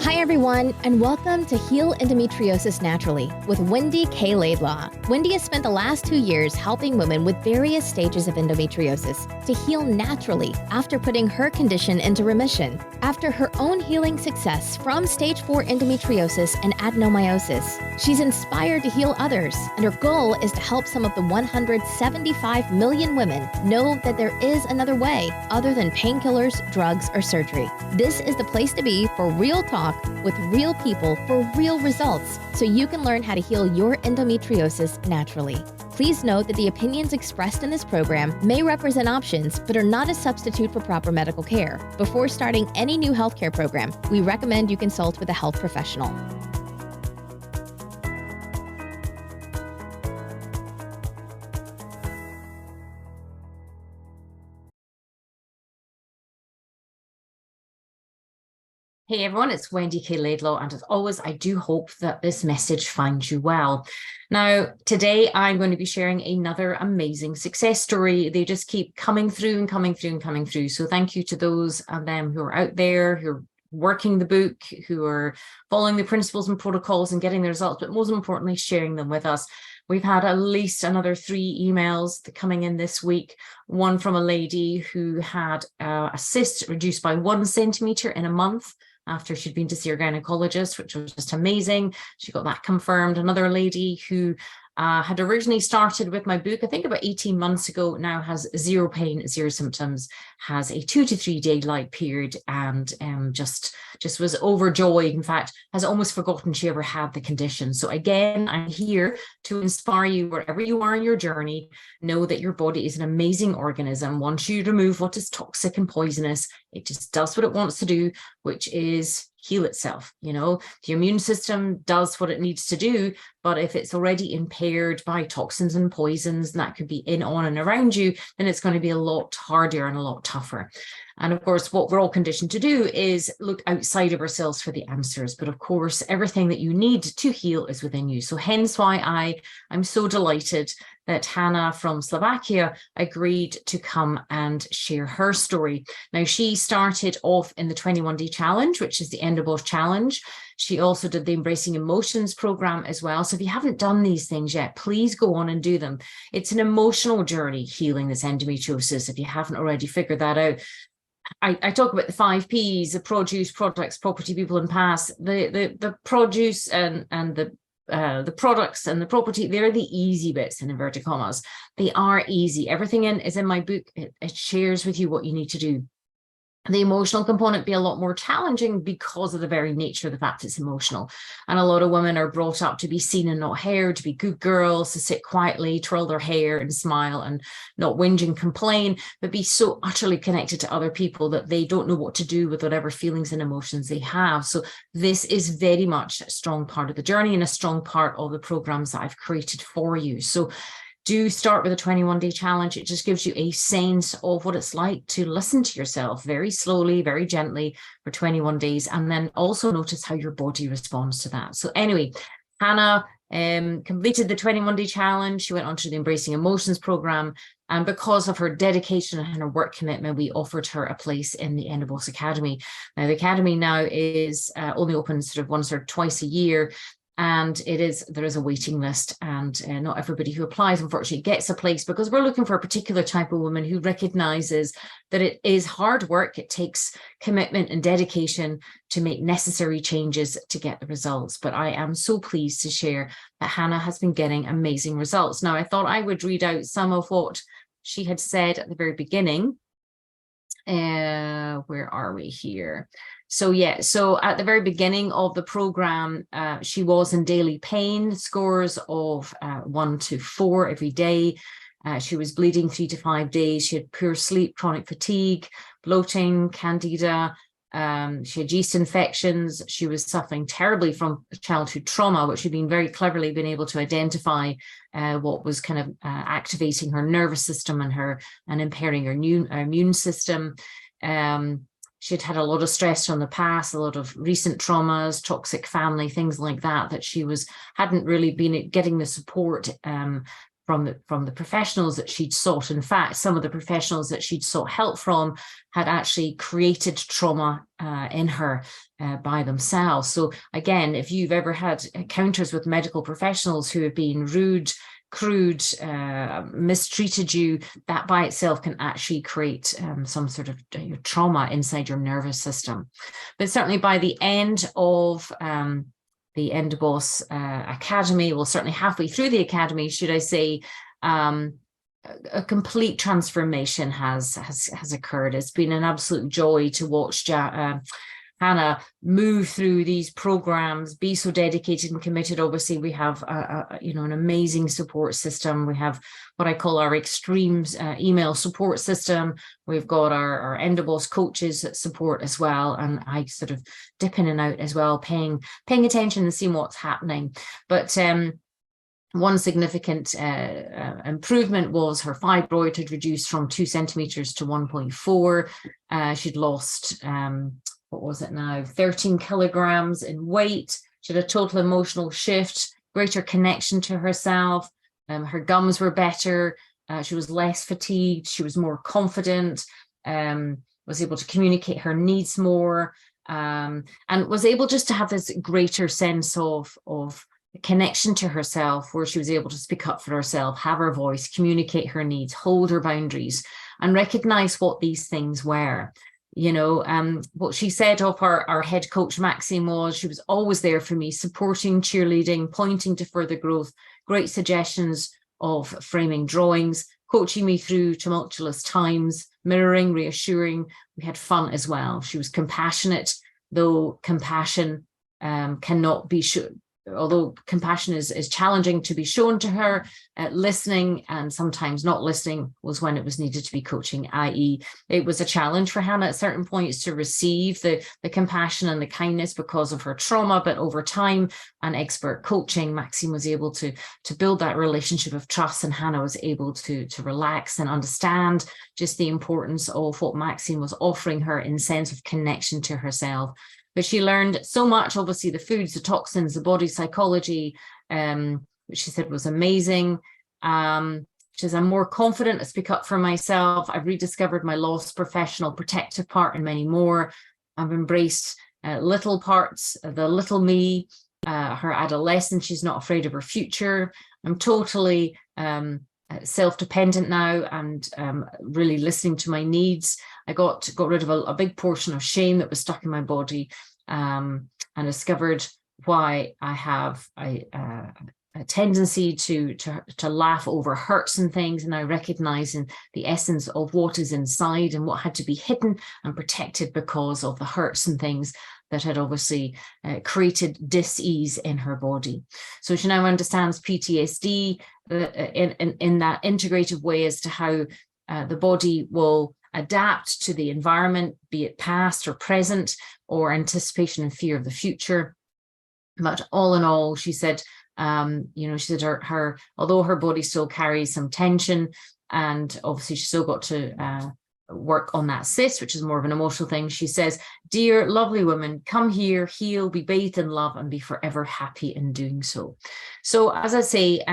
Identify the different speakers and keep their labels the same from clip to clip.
Speaker 1: Hi everyone, and welcome to Heal Endometriosis Naturally with WendyKLaidlaw. Wendy has spent the last 2 years helping women with various stages of endometriosis to heal naturally after putting her condition into remission. After her own healing success from stage 4 endometriosis and adenomyosis, she's inspired to heal others, and her goal is to help some of the 175 million women know that there is another way other than painkillers, drugs, or surgery. This is the place to be for real talk with real people for real results, so you can learn how to heal your endometriosis naturally. Please note that the opinions expressed in this program may represent options, but are not a substitute for proper medical care. Before starting any new healthcare program, we recommend you consult with a health professional.
Speaker 2: Hey everyone, it's WendyKLaidlaw, and as always, I do hope that this message finds you well. Now, today I'm going to be sharing another amazing success story. They just keep coming through and coming through and coming through. So thank you to those of them who are out there, who are working the book, who are following the principles and protocols and getting the results, but most importantly, sharing them with us. We've had at least another 3 emails coming in this week. One from a lady who had a cyst reduced by 1 centimeter in a month after she'd been to see her gynecologist, which was just amazing. She got that confirmed. Another lady who had originally started with my book, I think about 18 months ago, now has 0 pain, 0 symptoms, has a 2 to 3 day light period, and just was overjoyed. In fact, has almost forgotten she ever had the condition. So again, I'm here to inspire you wherever you are in your journey. Know that your body is an amazing organism. Once you remove what is toxic and poisonous, it just does what it wants to do, which is heal itself. You know, the immune system does what it needs to do, but if it's already impaired by toxins and poisons, and that could be in, on, and around you, then it's going to be a lot harder and a lot tougher. And of course, what we're all conditioned to do is look outside of ourselves for the answers. But of course, everything that you need to heal is within you. So hence why I'm so delighted that Hana from Slovakia agreed to come and share her story. Now, she started off in the 21-day challenge, which is the EndoBoss challenge. She also did the Embracing Emotions program as well. So if you haven't done these things yet, please go on and do them. It's an emotional journey healing this endometriosis, if you haven't already figured that out. I talk about the 5 Ps: the produce, products, property, people, and past. The produce and the products and the property, they're the easy bits in inverted commas. They are easy. Everything is in my book. It shares with you what you need to do. The emotional component be a lot more challenging because of the very nature of the fact it's emotional. And a lot of women are brought up to be seen and not heard, to be good girls, to sit quietly, twirl their hair and smile and not whinge and complain, but be so utterly connected to other people that they don't know what to do with whatever feelings and emotions they have. So this is very much a strong part of the journey and a strong part of the programs that I've created for you. So do start with a 21-day challenge. It just gives you a sense of what it's like to listen to yourself very slowly, very gently for 21 days, and then also notice how your body responds to that. So anyway, Hana completed the 21-day challenge. She went on to the Embracing Emotions program, and because of her dedication and her work commitment, we offered her a place in the EndoBoss Academy. Now, the Academy now is only open sort of once or twice a year. And there is a waiting list, and not everybody who applies, unfortunately, gets a place, because we're looking for a particular type of woman who recognizes that it is hard work. It takes commitment and dedication to make necessary changes to get the results. But I am so pleased to share that Hana has been getting amazing results. Now, I thought I would read out some of what she had said at the very beginning. Where are we here? So yeah, so at the very beginning of the program, she was in daily pain, scores of 1 to 4 every day. She was bleeding 3 to 5 days. She had poor sleep, chronic fatigue, bloating, candida. She had yeast infections. She was suffering terribly from childhood trauma, which had been very cleverly been able to identify what was kind of activating her nervous system and impairing her immune system. She had had a lot of stress from the past, a lot of recent traumas, toxic family, things like that, that she hadn't really been getting the support from the professionals that she'd sought. In fact, some of the professionals that she'd sought help from had actually created trauma in her by themselves. So again, if you've ever had encounters with medical professionals who have been rude, crude, mistreated you, that by itself can actually create some sort of trauma inside your nervous system. But certainly by the end of the EndoBoss Academy, well, certainly halfway through the academy, should I say, a complete transformation has occurred. It's been an absolute joy to watch Hana move through these programs, be so dedicated and committed. Obviously, we have an amazing support system. We have what I call our extremes email support system. We've got our EndoBoss coaches that support as well, and I sort of dip in and out as well, paying attention and seeing what's happening. But one significant improvement was her fibroid had reduced from 2 centimeters to 1.4. She'd lost what was it now, 13 kilograms in weight. She had a total emotional shift, greater connection to herself. Her gums were better. She was less fatigued. She was more confident, was able to communicate her needs more, and was able just to have this greater sense of connection to herself, where she was able to speak up for herself, have her voice, communicate her needs, hold her boundaries, and recognize what these things were. What she said of our head coach, Maxine, was she was always there for me, supporting, cheerleading, pointing to further growth, great suggestions of framing drawings, coaching me through tumultuous times, mirroring, reassuring. We had fun as well. She was compassionate, though compassion cannot be shown. Although compassion is challenging to be shown to her, listening and sometimes not listening was when it was needed to be coaching, i.e. it was a challenge for Hana at certain points to receive the compassion and the kindness because of her trauma, but over time and expert coaching, Maxine was able to build that relationship of trust, and Hana was able to relax and understand just the importance of what Maxine was offering her in sense of connection to herself. But she learned so much, obviously the foods, the toxins, the body psychology, which she said was amazing. She says, I'm more confident to speak up for myself. I've rediscovered my lost professional protective part and many more. I've embraced little parts of the little me, her adolescence. She's not afraid of her future. I'm totally self-dependent now and really listening to my needs. I got rid of a big portion of shame that was stuck in my body, and discovered why I have a tendency to laugh over hurts and things, and I recognizing the essence of what is inside and what had to be hidden and protected because of the hurts and things that had obviously created dis-ease in her body. So she now understands PTSD in that integrative way as to how the body will adapt to the environment, be it past or present, or anticipation and fear of the future. But all in all, she said, she said her although her body still carries some tension, and obviously she still got to work on that cyst, which is more of an emotional thing. She says, dear lovely woman, come here, heal, be bathed in love, and be forever happy in doing so. So as I say,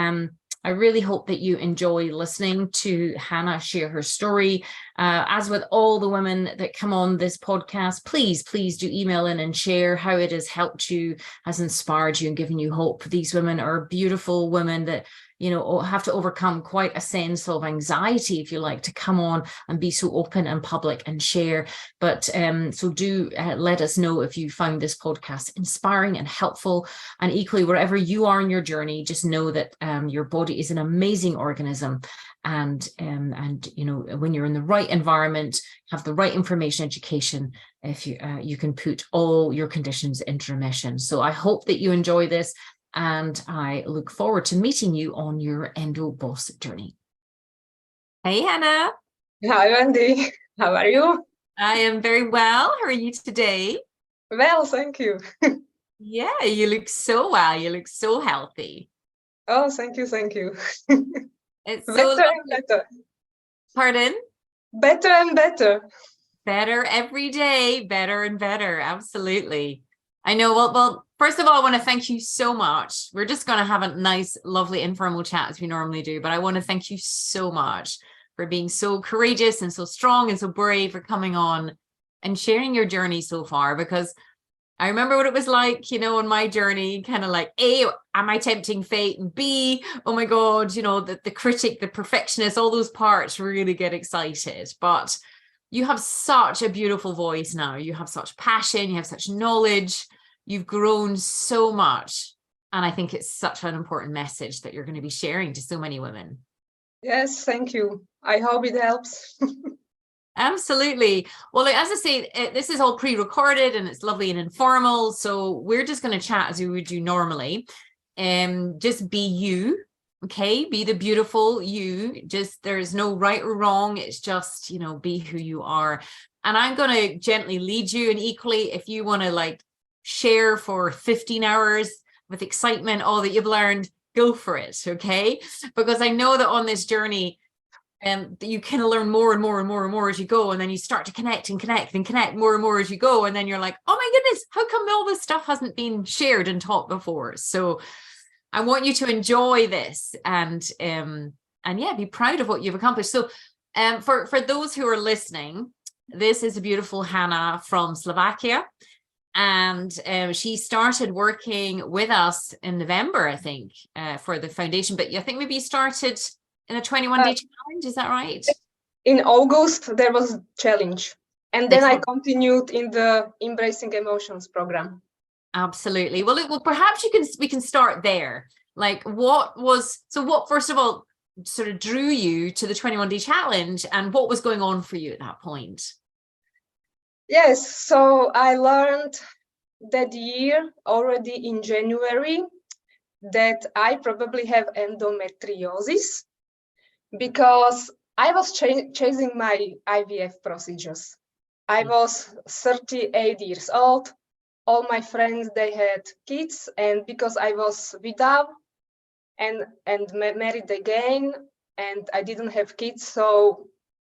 Speaker 2: I really hope that you enjoy listening to Hana share her story. As with all the women that come on this podcast, please do email in and share how it has helped you, has inspired you and given you hope. These women are beautiful women that have to overcome quite a sense of anxiety, if you like, to come on and be so open and public and share. But so do let us know if you found this podcast inspiring and helpful. And equally, wherever you are in your journey, just know that your body is an amazing organism. And when you're in the right environment, have the right information, education, if you can put all your conditions into remission. So I hope that you enjoy this, and I look forward to meeting you on your EndoBoss journey. Hey, Hana.
Speaker 3: Hi, Wendy. How are you?
Speaker 2: I am very well. How are you today?
Speaker 3: Well, thank you.
Speaker 2: Yeah, you look so well. You look so healthy.
Speaker 3: Oh, thank you.
Speaker 2: It's so
Speaker 3: better and better.
Speaker 2: Pardon?
Speaker 3: Better and better.
Speaker 2: Better every day, better and better. Absolutely. I know. Well, first of all, I want to thank you so much. We're just going to have a nice, lovely, informal chat as we normally do. But I want to thank you so much for being so courageous and so strong and so brave for coming on and sharing your journey so far. Because I remember what it was like, on my journey, kind of like, A, am I tempting fate? And B, oh my God, the critic, the perfectionist, all those parts really get excited. But you have such a beautiful voice now. You have such passion, you have such knowledge. You've grown so much. And I think it's such an important message that you're going to be sharing to so many women.
Speaker 3: Yes, thank you. I hope it helps.
Speaker 2: Absolutely. Well, as I say, this is all pre-recorded and it's lovely and informal. So we're just going to chat as we would do normally. Just be you. Okay, be the beautiful you. Just there's no right or wrong. It's just, be who you are. And I'm going to gently lead you. And equally, if you want to share for 15 hours with excitement all that you've learned, go for it. Okay, because I know that on this journey, you kind of learn more and more and more and more as you go, and then you start to connect and connect and connect more and more as you go, and then you're like, oh my goodness, how come all this stuff hasn't been shared and taught before? So I want you to enjoy this and yeah, be proud of what you've accomplished. So for those who are listening, this is a beautiful Hana from Slovakia, and she started working with us in November, I think, for the foundation. But I think maybe you started in a 21-day challenge, is that right?
Speaker 3: In August, there was a challenge. And then
Speaker 2: Excellent.
Speaker 3: I continued in the Embracing Emotions program.
Speaker 2: Absolutely. Well, perhaps we can start there. What first of all, sort of drew you to the 21-day challenge, and what was going on for you at that point?
Speaker 3: Yes, so I learned that year, already in January, that I probably have endometriosis, because I was chasing my IVF procedures. I was 38 years old. All my friends, they had kids, and because I was without and married again, and I didn't have kids, so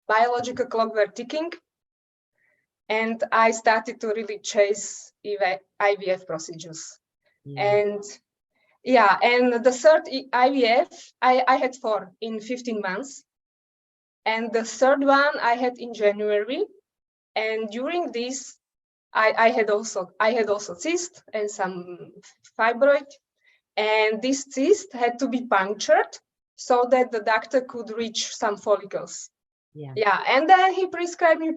Speaker 3: biological clock were ticking. And I started to really chase IVF procedures. And the third IVF, I had 4 in 15 months. And the third one I had in January. And during this, I had also cyst and some fibroid. And this cyst had to be punctured so that the doctor could reach some follicles. Yeah. And then he prescribed me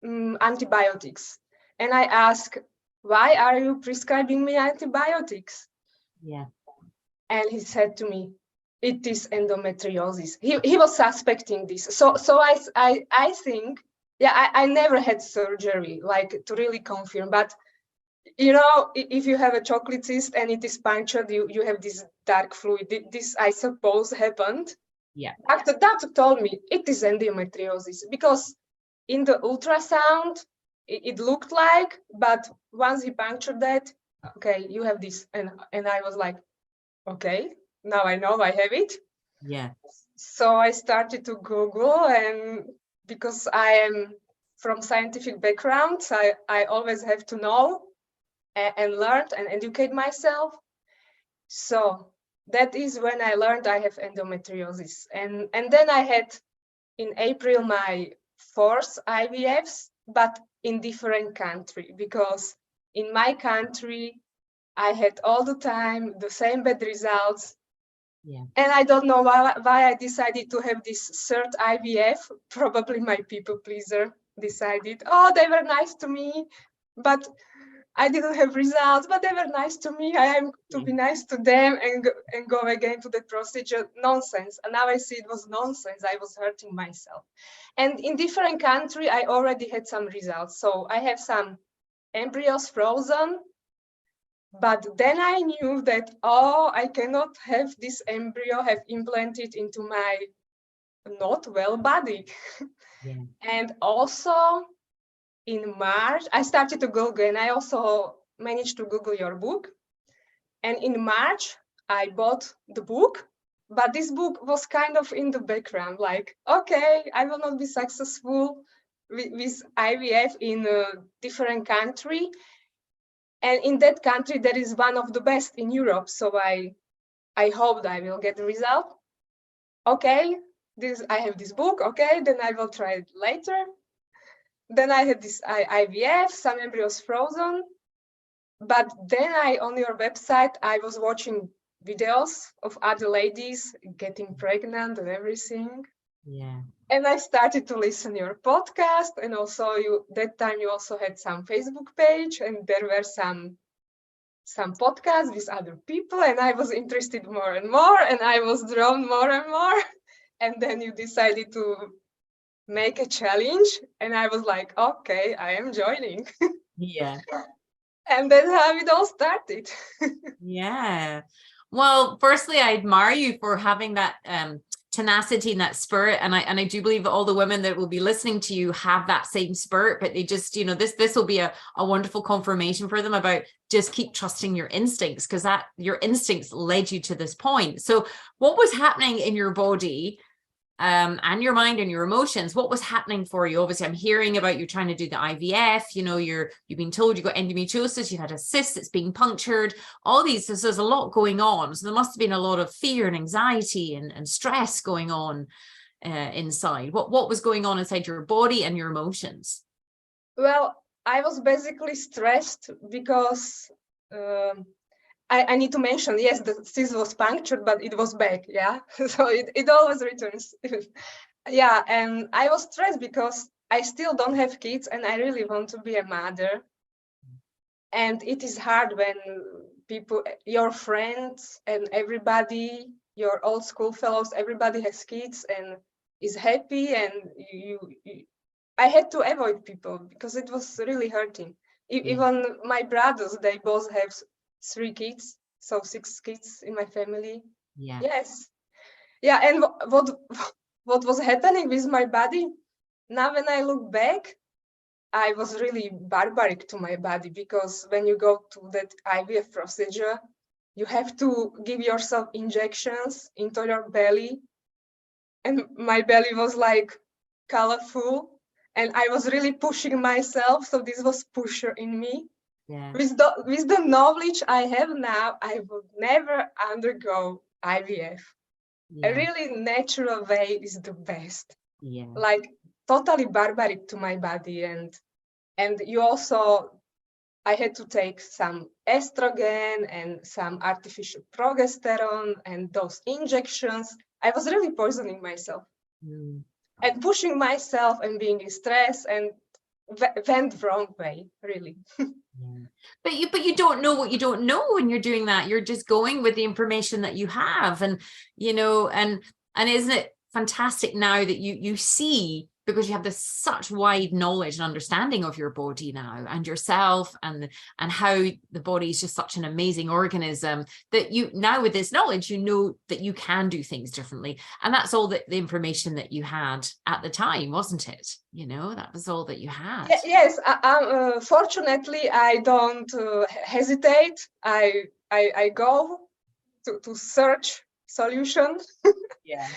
Speaker 3: antibiotics. And I asked, why are you prescribing me antibiotics?
Speaker 2: Yeah.
Speaker 3: And he said to me, it is endometriosis. He was suspecting this. So I think, I never had surgery, to really confirm. But, if you have a chocolate cyst and it is punctured, you have this dark fluid. This, I suppose, happened.
Speaker 2: Yeah.
Speaker 3: The doctor told me it is endometriosis, because in the ultrasound, it looked like, but once he punctured that, okay, you have this. And I was like, okay, now I know I have it.
Speaker 2: Yeah.
Speaker 3: So I started to Google, and because I am from scientific background, I always have to know and learn and educate myself. So that is when I learned I have endometriosis. And then I had in April my 4th IVFs, but in different country, because in my country, I had all the time the same bad results. Yeah. And I don't know why I decided to have this third IVF. Probably my people pleaser decided, oh, they were nice to me, but I didn't have results, but they were nice to me. I am to be nice to them and go again to the procedure. Nonsense. And now I see it was nonsense. I was hurting myself. And in different country, I already had some results. So I have some embryos frozen. But then I knew that, I cannot have this embryo have implanted into my not well body. Yeah. And also in March, I started to Google, and I also managed to Google your book. And in March, I bought the book, but this book was kind of in the background, okay, I will not be successful with IVF in a different country. And in that country, there is one of the best in Europe. So I hoped I will get the result. Okay, I have this book. Okay, then I will try it later. Then I had this IVF, some embryos frozen. But then on your website, I was watching videos of other ladies getting pregnant and everything.
Speaker 2: Yeah.
Speaker 3: And I started to listen your podcast, and also that time you also had some Facebook page, and there were some podcasts with other people, and I was interested more and more, and I was drawn more and more. And then you decided to make a challenge, and I was like, okay, I am joining.
Speaker 2: Yeah.
Speaker 3: And that's how it all started.
Speaker 2: Yeah. Well, firstly, I admire you for having that tenacity and that spirit, and I do believe that all the women that will be listening to you have that same spirit, but they just, you know, this will be a wonderful confirmation for them about just keep trusting your instincts, because that your instincts led you to this point. So what was happening in your body and your mind and your emotions? What was happening for you? Obviously, I'm hearing about you trying to do the IVF, you know, you've been told you got endometriosis, you had a cyst that's being punctured, all these, so there's a lot going on. So there must have been a lot of fear and anxiety and stress going on inside. What was going on inside your body and your emotions?
Speaker 3: Well, I was basically stressed because I need to mention, yes, the cyst was punctured, but it was back, yeah. So it always returns. Yeah, and I was stressed because I still don't have kids and I really want to be a mother. And it is hard when people, your friends and everybody, your old school fellows, everybody has kids and is happy, and I had to avoid people because it was really hurting. Even my brothers, they both have 3 kids, so 6 kids in my family.
Speaker 2: Yeah.
Speaker 3: Yes. Yeah, and what was happening with my body? Now when I look back, I was really barbaric to my body, because when you go to that IVF procedure, you have to give yourself injections into your belly. And my belly was like colorful, and I was really pushing myself. So this was pusher in me.
Speaker 2: Yeah.
Speaker 3: With the knowledge I have now, I would never undergo IVF.
Speaker 2: Yeah.
Speaker 3: A really natural way is the best.
Speaker 2: Yeah.
Speaker 3: Like totally barbaric to my body, and you also, I had to take some estrogen and some artificial progesterone and those injections. I was really poisoning myself and pushing myself and being in stress, and went the wrong way, really.
Speaker 2: But you don't know what you don't know when you're doing that. You're just going with the information that you have, and you know, and isn't it fantastic now that you see, because you have this such wide knowledge and understanding of your body now and yourself, and how the body is just such an amazing organism, that you now, with this knowledge, you know that you can do things differently. And that's all the information that you had at the time, wasn't it? You know, that was all that you had.
Speaker 3: Yes, fortunately, I don't hesitate. I go to search solutions.
Speaker 2: Yeah.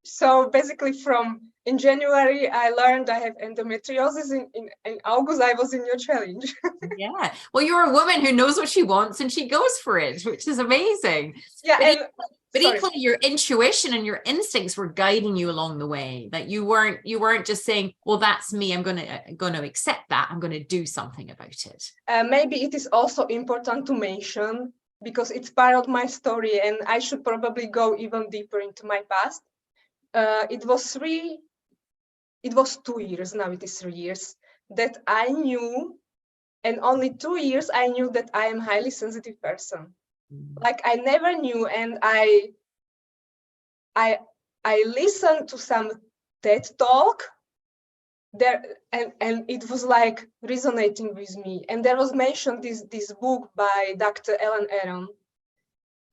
Speaker 3: So basically in January, I learned I have endometriosis. In August, I was in your challenge.
Speaker 2: Yeah. Well, you're a woman who knows what she wants and she goes for it, which is amazing.
Speaker 3: Yeah.
Speaker 2: But equally, your intuition and your instincts were guiding you along the way. That you weren't just saying, well, that's me, I'm going to accept that, I'm going to do something about it.
Speaker 3: Maybe it is also important to mention, because it's part of my story, and I should probably go even deeper into my past. It was 2 years, now it is 3 years, that I knew, and only 2 years I knew that I am a highly sensitive person. Like I never knew, and I listened to some TED talk there, and it was like resonating with me. And there was mentioned this book by Dr. Ellen Aron,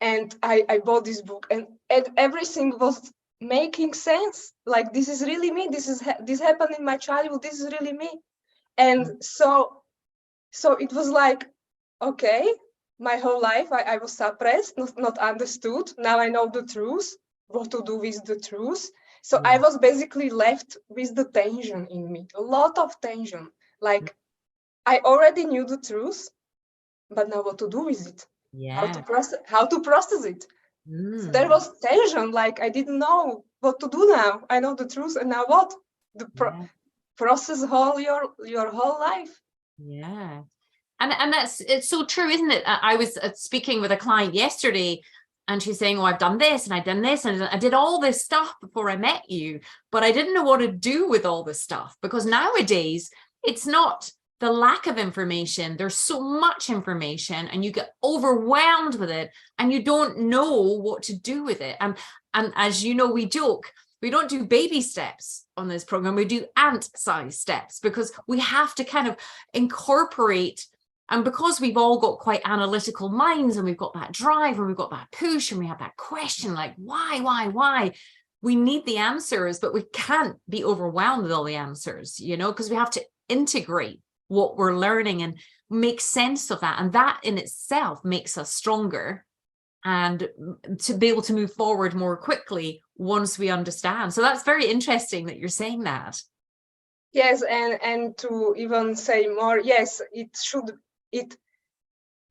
Speaker 3: and I bought this book, and everything was making sense. Like, this is really me. This happened in my childhood. This is really me. And so it was like, okay, my whole life I was suppressed, not understood. Now I know the truth, what to do with the truth. So I was basically left with the tension in me, a lot of tension. Like, I already knew the truth, but now what to do with it?
Speaker 2: Yeah.
Speaker 3: How to process it? So there was tension, like I didn't know what to do now. I know the truth, and now what? Process your whole life.
Speaker 2: Yeah. And it's so true, isn't it? I was speaking with a client yesterday, and she's saying, oh, I've done this and I've done this and I did all this stuff before I met you, but I didn't know what to do with all this stuff, because nowadays it's not the lack of information. There's so much information and you get overwhelmed with it and you don't know what to do with it. And as you know, we joke, we don't do baby steps on this program. We do ant-sized steps, because we have to kind of incorporate. And because we've all got quite analytical minds, and we've got that drive, and we've got that push, and we have that question like, why? We need the answers, but we can't be overwhelmed with all the answers, you know, because we have to integrate what we're learning and make sense of that. And that in itself makes us stronger, and to be able to move forward more quickly once we understand. So that's very interesting that you're saying that.
Speaker 3: Yes, and to even say more, yes,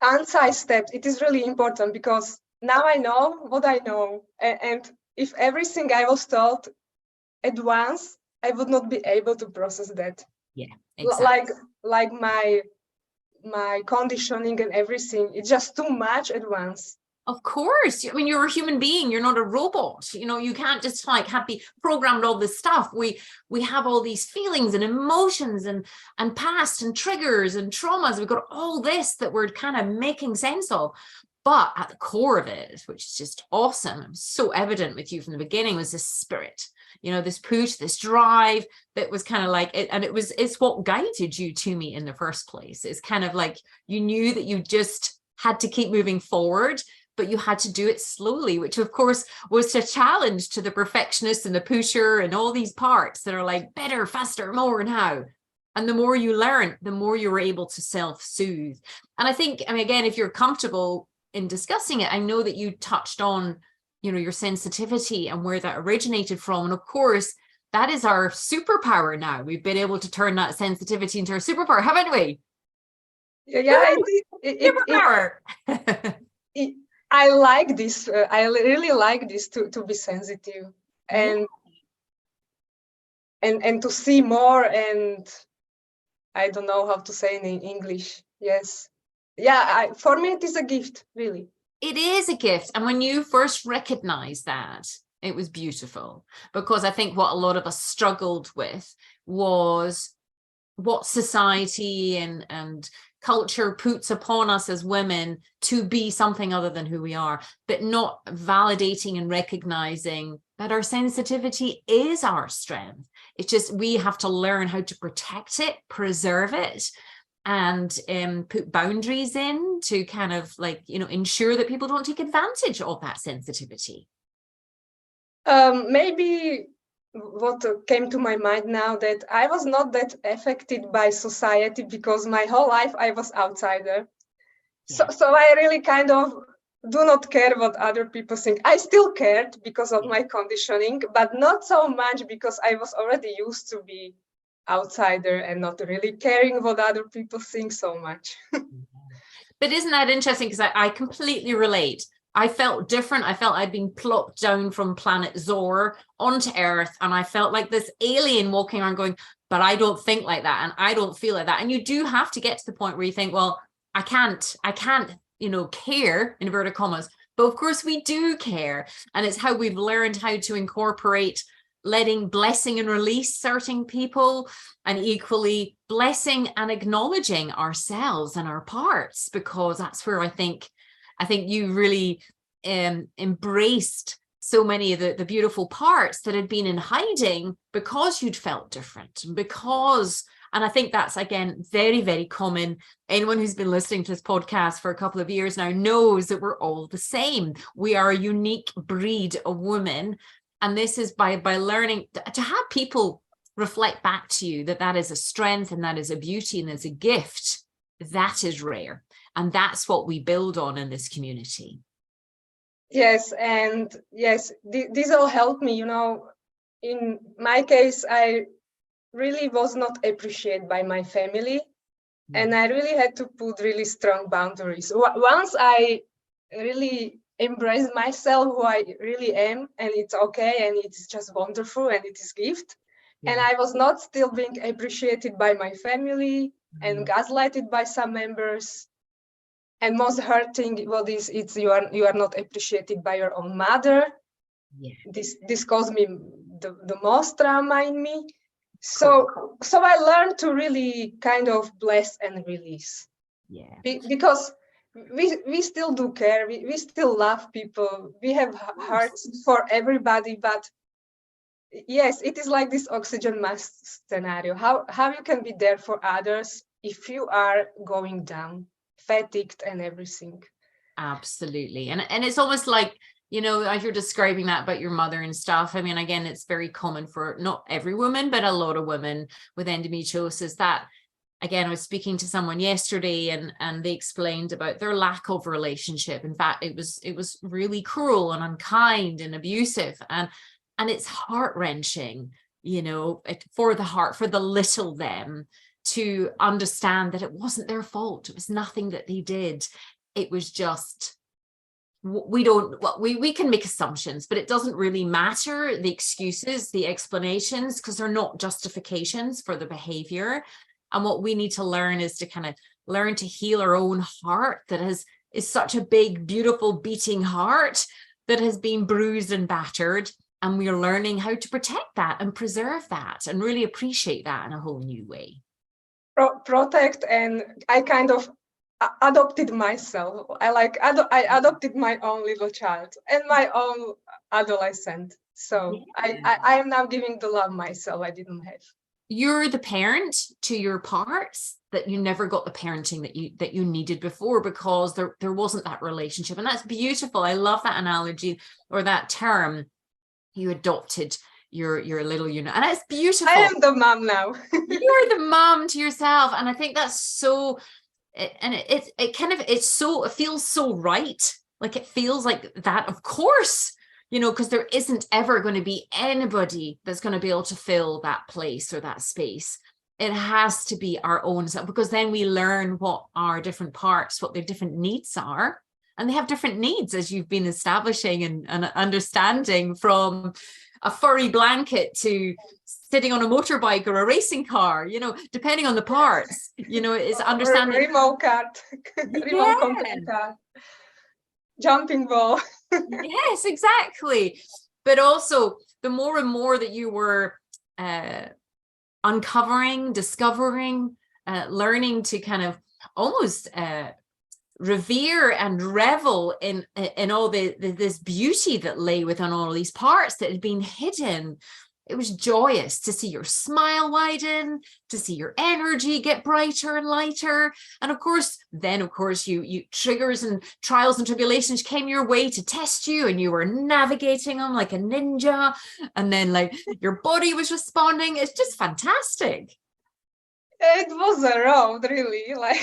Speaker 3: ant-sized steps, it is really important, because now I know what I know, and if everything I was taught at once, I would not be able to process that.
Speaker 2: Yeah, exactly.
Speaker 3: Like my conditioning and everything, it's just too much at once.
Speaker 2: Of course. I mean, you're a human being. You're not a robot. You know, you can't just like be programmed all this stuff. We have all these feelings and emotions and past and triggers and traumas. We've got all this that we're kind of making sense of. But at the core of it, which is just awesome, so evident with you from the beginning, was this spirit, you know, this push, this drive that was kind of like it. And it's what guided you to me in the first place. It's kind of like you knew that you just had to keep moving forward, but you had to do it slowly, which of course was a challenge to the perfectionist and the pusher and all these parts that are like better, faster, more now. And the more you learn, the more you were able to self-soothe. And I think, I mean, again, if you're comfortable in discussing it, I know that you touched on, you know, your sensitivity and where that originated from. And of course, that is our superpower now. We've been able to turn that sensitivity into our superpower, haven't we?
Speaker 3: Yeah,
Speaker 2: superpower.
Speaker 3: I like this. I really like this to be sensitive and to see more. And I don't know how to say it in English. Yes. Yeah. For me, it is a gift, really.
Speaker 2: It is a gift. And when you first recognized that, it was beautiful, because I think what a lot of us struggled with was what society and culture puts upon us as women to be something other than who we are, but not validating and recognizing that our sensitivity is our strength. It's just we have to learn how to protect it, preserve it, and put boundaries in to kind of like, you know, ensure that people don't take advantage of that sensitivity.
Speaker 3: Maybe what came to my mind now, that I was not that affected by society, because my whole life I was outsider. Yeah. So I really kind of do not care what other people think. I still cared because of my conditioning, but not so much because I was already used to be outsider and not really caring what other people think so much.
Speaker 2: But isn't that interesting? Because I completely relate. I felt different. I felt I'd been plopped down from planet Zor onto Earth, and I felt like this alien walking around going, but I don't think like that, and I don't feel like that. And you do have to get to the point where you think, well, I can't, you know, care, in inverted commas. But of course we do care. And it's how we've learned how to incorporate letting blessing and release certain people, and equally blessing and acknowledging ourselves and our parts, because that's where I think you really embraced so many of the beautiful parts that had been in hiding because you'd felt different. And I think that's, again, very, very common. Anyone who's been listening to this podcast for a couple of years now knows that we're all the same. We are a unique breed of women. And this is by learning to have people reflect back to you that is a strength, and that is a beauty, and it's a gift. That is rare. And that's what we build on in this community.
Speaker 3: Yes. And yes, these all helped me. You know, in my case, I really was not appreciated by my family. And I really had to put really strong boundaries. Once I really embraced myself, who I really am, and it's okay, and it's just wonderful, and it is gift. And I was not still being appreciated by my family and gaslighted by some members. And most hurting, it's you are not appreciated by your own mother. This caused me the most trauma in me. So I learned to really kind of bless and release. Because we still do care, we still love people, we have hearts for everybody, but yes, it is like this oxygen mask scenario. How you can be there for others if you are going down, fatigued and everything.
Speaker 2: Absolutely. And it's almost like, you know, as you're describing that about your mother and stuff, I mean, again, it's very common for not every woman, but a lot of women with endometriosis that, again, I was speaking to someone yesterday and they explained about their lack of relationship. In fact, it was really cruel and unkind and abusive. And it's heart-wrenching, you know, for the heart, for the little them to understand that it wasn't their fault. It was nothing that they did. It was just, we can make assumptions, but it doesn't really matter, the excuses, the explanations, because they're not justifications for the behavior. And what we need to learn is to kind of learn to heal our own heart that is such a big, beautiful, beating heart that has been bruised and battered. And we are learning how to protect that and preserve that and really appreciate that in a whole new way.
Speaker 3: Protect, and I kind of adopted myself. I adopted my own little child and my own adolescent. So I am now giving the love myself I didn't have.
Speaker 2: You're the parent to your parts that you never got the parenting that you needed before, because there wasn't that relationship. And that's beautiful. I love that analogy or that term. You adopted your little unit, and it's beautiful.
Speaker 3: I am the mom now.
Speaker 2: You're the mom to yourself, and I think that's so. It feels so right. Like it feels like that. Of course, you know, because there isn't ever going to be anybody that's going to be able to fill that place or that space. It has to be our own self, because then we learn what our different parts, what their different needs are. And they have different needs, as you've been establishing and understanding, from a furry blanket to sitting on a motorbike or a racing car, you know, depending on the parts, you know, it's understanding.
Speaker 3: Remote cart, remote control car, jumping ball.
Speaker 2: Yes, exactly. But also the more and more that you were uncovering, discovering, learning to kind of almost revere and revel in all this beauty that lay within all these parts that had been hidden. It was joyous to see your smile widen, to see your energy get brighter and lighter. And of course, you triggers and trials and tribulations came your way to test you, and you were navigating them like a ninja. And then like your body was responding. It's just fantastic.
Speaker 3: It was a road, really. Like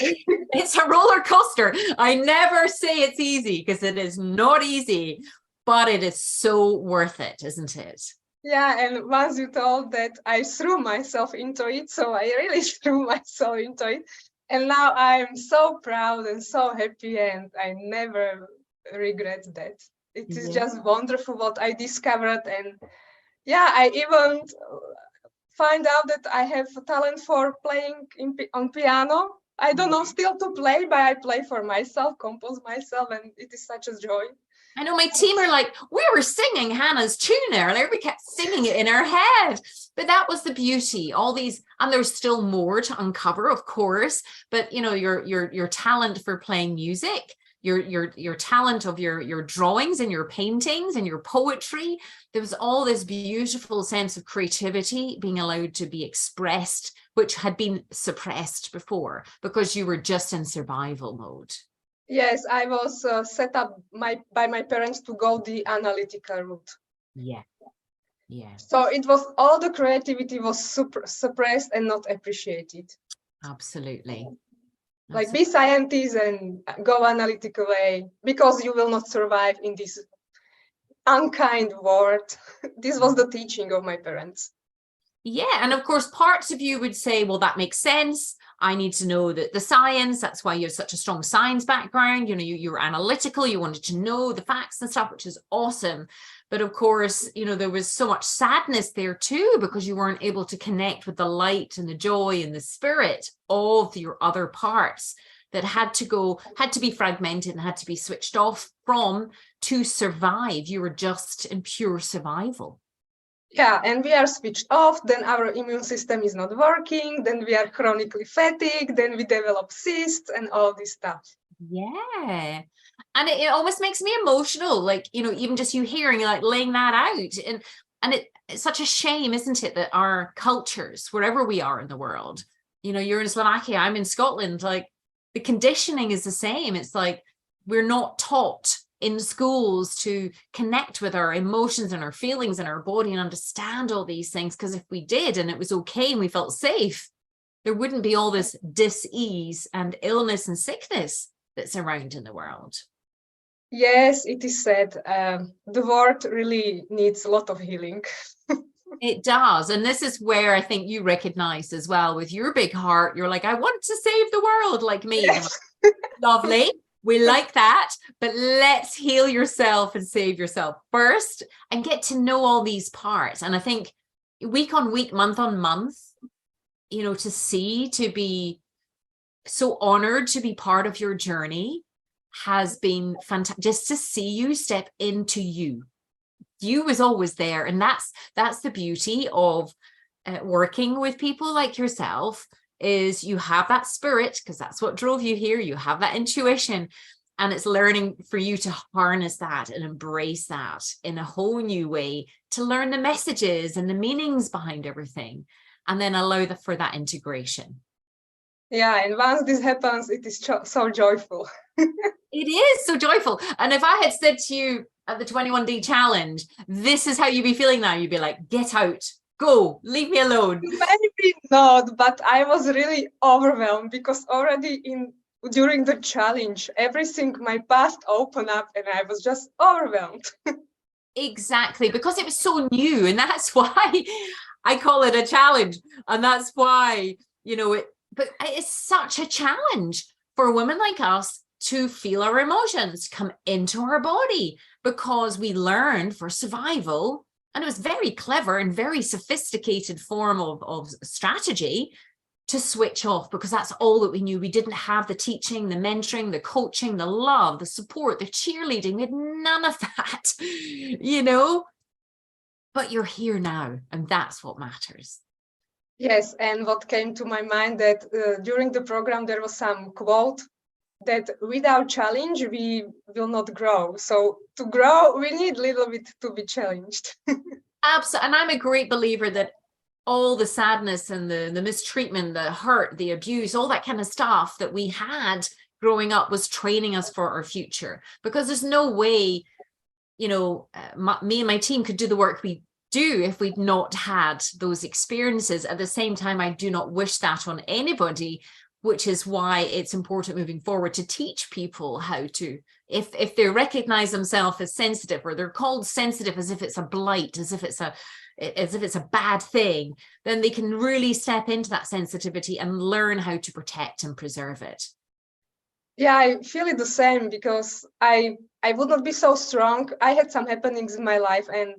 Speaker 2: it's a roller coaster. I never say it's easy, because it is not easy, but it is so worth it, isn't it?
Speaker 3: Yeah, and once you told that, I threw myself into it. So I really threw myself into it. And now I'm so proud and so happy, and I never regret that. It is just wonderful what I discovered. And yeah, I even find out that I have a talent for playing on piano. I don't know still to play, but I play for myself, compose myself, and it is such a joy.
Speaker 2: I know my team are like, we were singing Hannah's tune earlier. We kept singing it in our head. But that was the beauty. All these, and there's still more to uncover, of course. But you know, your talent for playing music, your talent of your drawings and your paintings and your poetry. There was all this beautiful sense of creativity being allowed to be expressed, which had been suppressed before because you were just in survival mode.
Speaker 3: Yes, I was set up by my parents to go the analytical route.
Speaker 2: Yeah.
Speaker 3: So it was, all the creativity was suppressed and not appreciated.
Speaker 2: Absolutely.
Speaker 3: Like, be scientists and go analytical way, because you will not survive in this unkind world. This was the teaching of my parents.
Speaker 2: Yeah. And of course, parts of you would say, well, that makes sense. I need to know that the science, that's why you have such a strong science background. You know, you were analytical, you wanted to know the facts and stuff, which is awesome. But of course, you know, there was so much sadness there too, because you weren't able to connect with the light and the joy and the spirit of your other parts that had to be fragmented and had to be switched off from to survive. You were just in pure survival.
Speaker 3: Yeah, and we are switched off, then our immune system is not working, then we are chronically fatigued, then we develop cysts and all this stuff.
Speaker 2: Yeah. And it almost makes me emotional, like, you know, even just you hearing, like, laying that out. And it's such a shame, isn't it, that our cultures, wherever we are in the world, you know, you're in Slovakia, I'm in Scotland, like, the conditioning is the same. It's like we're not taught in schools to connect with our emotions and our feelings and our body and understand all these things, because if we did and it was okay and we felt safe, there wouldn't be all this dis-ease and illness and sickness that's around in the world.
Speaker 3: Yes, it is said the world really needs a lot of healing.
Speaker 2: It does. And this is where I think you recognize as well with your big heart, you're like, I want to save the world like me.
Speaker 3: Yes.
Speaker 2: Lovely. We like that, but let's heal yourself and save yourself first and get to know all these parts. And I think week on week, month on month, you know, to be so honored to be part of your journey has been fantastic. Just to see you step into you. You was always there. And that's the beauty of working with people like yourself, is you have that spirit, because that's what drove you here. You have that intuition, and it's learning for you to harness that and embrace that in a whole new way, to learn the messages and the meanings behind everything, and then allow for that integration.
Speaker 3: Yeah, and once this happens, it is so joyful.
Speaker 2: It is so joyful. And if I had said to you at the 21-day challenge, this is how you'd be feeling now, you'd be like, get out, go, leave me alone.
Speaker 3: Maybe not, but I was really overwhelmed, because already during the challenge, everything, my past opened up and I was just overwhelmed.
Speaker 2: Exactly, because it was so new. And that's why I call it a challenge. And that's why, you know, but it's such a challenge for women like us to feel our emotions come into our body, because we learned for survival, and it was very clever and very sophisticated form of strategy to switch off, because that's all that we knew. We didn't have the teaching, the mentoring, the coaching, the love, the support, the cheerleading. We had none of that, you know, but you're here now, and that's what matters.
Speaker 3: Yes, and what came to my mind that during the program, there was some quote that without challenge, we will not grow. So to grow, we need a little bit to be challenged.
Speaker 2: Absolutely. And I'm a great believer that all the sadness and the mistreatment, the hurt, the abuse, all that kind of stuff that we had growing up was training us for our future. Because there's no way, you know, me and my team could do the work we do if we'd not had those experiences. At the same time, I do not wish that on anybody, which is why it's important moving forward to teach people how to, if they recognize themselves as sensitive, or they're called sensitive as if it's a blight, as if it's a bad thing, then they can really step into that sensitivity and learn how to protect and preserve it.
Speaker 3: Yeah, I feel it the same, because I would not be so strong. I had some happenings in my life, and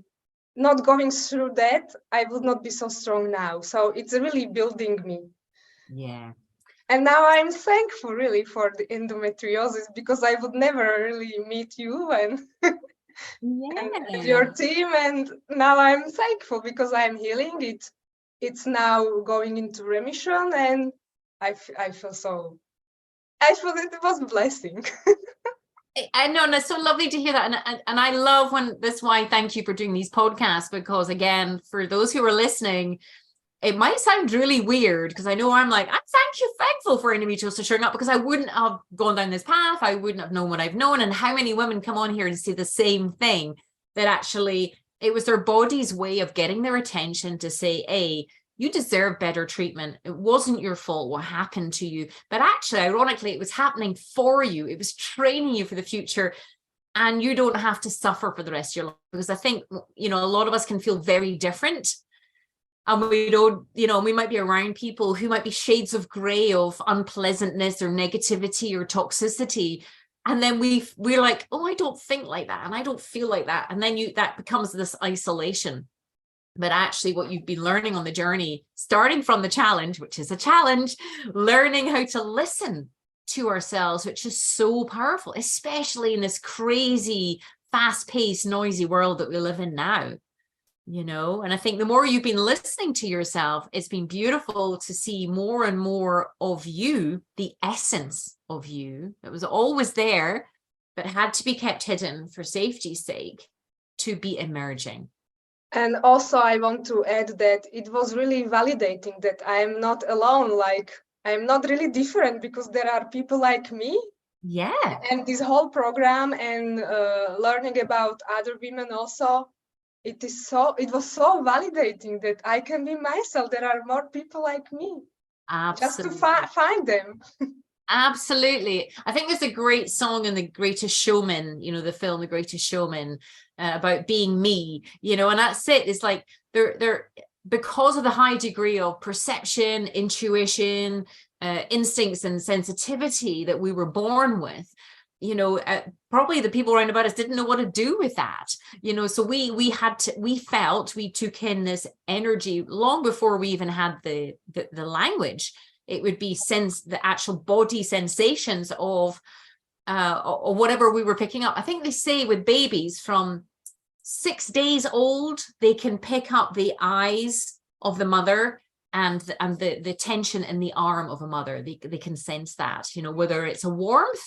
Speaker 3: not going through that, I would not be so strong now. So it's really building me.
Speaker 2: Yeah.
Speaker 3: And now I'm thankful really for the endometriosis, because I would never really meet you and, and your team. And now I'm thankful because I'm healing it. It's now going into remission, and I feel it was a blessing.
Speaker 2: I know, and it's so lovely to hear that. And I love that's why I thank you for doing these podcasts, because again, for those who are listening, it might sound really weird, because I know I'm like, I'm thankful for endometriosis showing up, because I wouldn't have gone down this path. I wouldn't have known what I've known. And how many women come on here and say the same thing, that actually it was their body's way of getting their attention to say, hey, you deserve better treatment. It wasn't your fault what happened to you. But actually, ironically, it was happening for you. It was training you for the future. And you don't have to suffer for the rest of your life. Because I think, you know, a lot of us can feel very different. And we don't, we might be around people who might be shades of gray of unpleasantness or negativity or toxicity. And then we're like, oh, I don't think like that. And I don't feel like that. And then that becomes this isolation. But actually what you've been learning on the journey, starting from the challenge, which is a challenge, learning how to listen to ourselves, which is so powerful, especially in this crazy, fast-paced, noisy world that we live in now. And I think the more you've been listening to yourself, it's been beautiful to see more and more of you, the essence of you that was always there, but had to be kept hidden for safety's sake, to be emerging.
Speaker 3: And also I want to add that it was really validating that I am not alone, like I am not really different, because there are people like me.
Speaker 2: Yeah.
Speaker 3: And this whole program and learning about other women also, it was so validating that I can be myself. There are more people like me.
Speaker 2: Absolutely.
Speaker 3: Just to find them.
Speaker 2: Absolutely. I think there's a great song in The Greatest Showman, the film The Greatest Showman, about being me, and that's it. It's like they're because of the high degree of perception, intuition, instincts and sensitivity that we were born with, probably the people around about us didn't know what to do with that, so we took in this energy long before we even had the language. It would be the actual body sensations of or whatever we were picking up. I think they say with babies from 6 days old, they can pick up the eyes of the mother and the tension in the arm of a mother. They can sense that, whether it's a warmth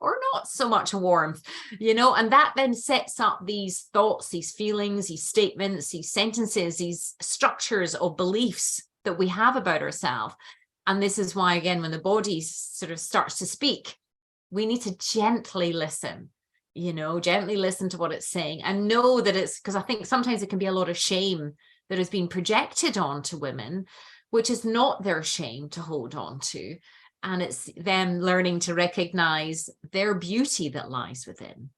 Speaker 2: or not so much a warmth, and that then sets up these thoughts, these feelings, these statements, these sentences, these structures of beliefs that we have about ourselves. And this is why, again, when the body sort of starts to speak, we need to gently listen, gently listen to what it's saying, and know that it's, because I think sometimes it can be a lot of shame that has been projected onto women, which is not their shame to hold on to. And it's them learning to recognize their beauty that lies within.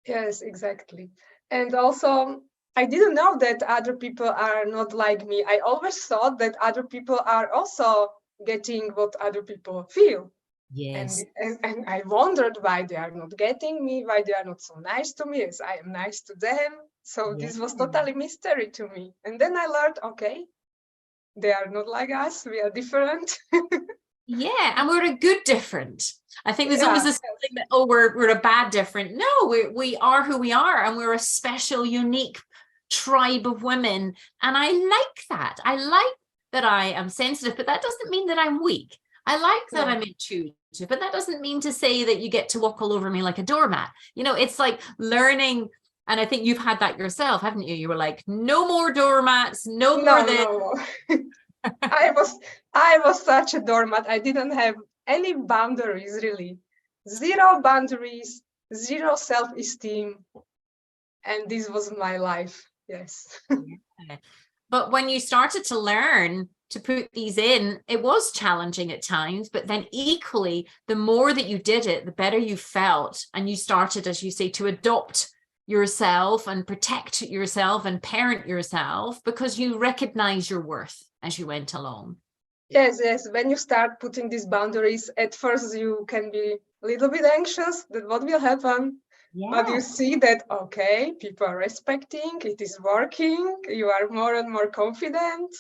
Speaker 3: Yes, exactly. And also, I didn't know that other people are not like me. I always thought that other people are also getting what other people feel.
Speaker 2: Yes.
Speaker 3: And I wondered why they are not getting me, why they are not so nice to me as I am nice to them. So this was totally mystery to me. And then I learned, okay, they are not like us. We are different.
Speaker 2: Yeah, and we're a good different. I think there's always this thing that, oh, we're a bad different. No, we are who we are, and we're a special, unique tribe of women. And I like that. I like that I am sensitive, but that doesn't mean that I'm weak. I like that I'm intuitive, but that doesn't mean to say that you get to walk all over me like a doormat. It's like learning. And I think you've had that yourself, haven't you? You were like, no more doormats, no more this.
Speaker 3: No. I was such a doormat. I didn't have any boundaries, really. Zero boundaries, zero self-esteem. And this was my life. Yes.
Speaker 2: Yeah. But when you started to learn to put these in, it was challenging at times, but then equally, the more that you did it, the better you felt. And you started, as you say, to adopt yourself and protect yourself and parent yourself, because you recognize your worth as you went along.
Speaker 3: Yes. When you start putting these boundaries, at first you can be a little bit anxious that what will happen. Yeah. But you see that, okay, people are respecting, it is working, you are more and more confident.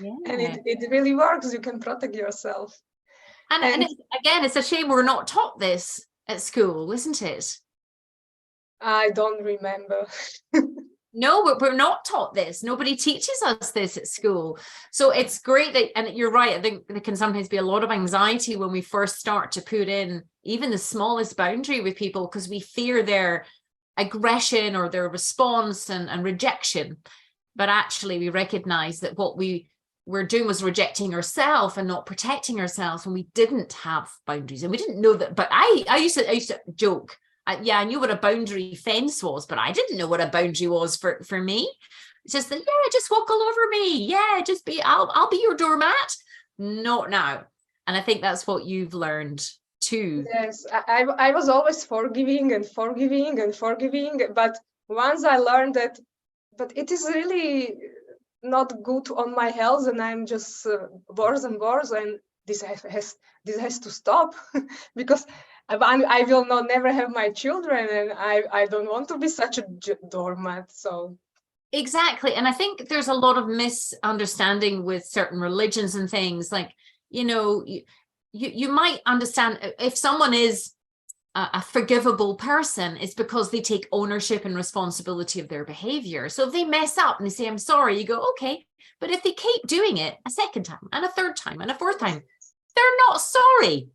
Speaker 3: Yeah. And it really works. You can protect yourself.
Speaker 2: And it's a shame we're not taught this at school, isn't it?
Speaker 3: I don't remember.
Speaker 2: No, we're not taught this. Nobody teaches us this at school. So it's great that, and you're right, I think there can sometimes be a lot of anxiety when we first start to put in even the smallest boundary with people, because we fear their aggression or their response and rejection. But actually we recognize that what we were doing was rejecting ourselves and not protecting ourselves when we didn't have boundaries. And we didn't know that. But I used to joke. I knew what a boundary fence was, but I didn't know what a boundary was for me. It's just that, just walk all over me. Yeah, just I'll be your doormat. Not now. And I think that's what you've learned too.
Speaker 3: Yes, I was always forgiving, but once I learned that, but it is really not good on my health, and I'm just worse and worse, and this has to stop because I will not never have my children, and I don't want to be such a doormat. So
Speaker 2: exactly. And I think there's a lot of misunderstanding with certain religions and things, like, you know, you might understand if someone is a forgivable person, it's because they take ownership and responsibility of their behavior. So if they mess up and they say, I'm sorry, you go, okay. But if they keep doing it a second time and a third time and a fourth time, they're not sorry.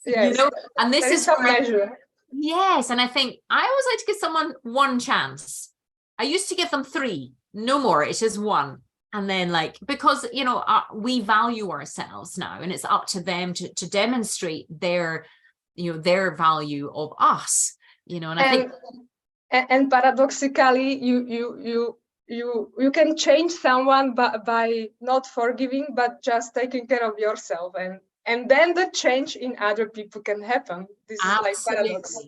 Speaker 3: yes,
Speaker 2: you know, and this is
Speaker 3: some measure.
Speaker 2: Yes. And I think I always like to give someone one chance. I used to give them 3, no more. It's just 1. And then, like, because, you know, we value ourselves now, and it's up to them to demonstrate their, you know, their value of us, you know. And I think,
Speaker 3: and paradoxically, you can change someone by not forgiving, but just taking care of yourself, and then the change in other people can happen. This is like paradox.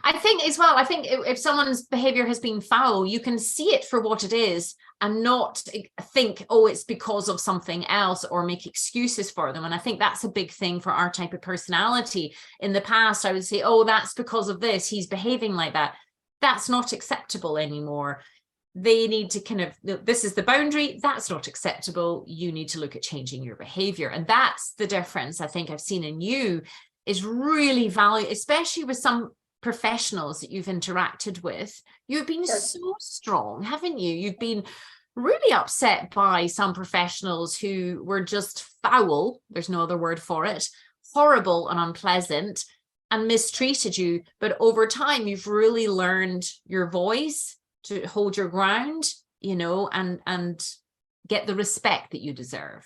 Speaker 2: I think as well, I think if someone's behavior has been foul, you can see it for what it is and not think, oh, it's because of something else, or make excuses for them. And I think that's a big thing for our type of personality. In the past, I would say, oh, that's because of this, he's behaving like that. That's not acceptable anymore. They need to kind of, this is the boundary, that's not acceptable. You need to look at changing your behavior. And that's the difference I think I've seen in you, is really value, especially with some professionals that you've interacted with. You've been so strong, haven't you? You've been really upset by some professionals who were just foul, there's no other word for it, horrible and unpleasant, and mistreated you. But over time, you've really learned your voice, to hold your ground, you know, and get the respect that you deserve.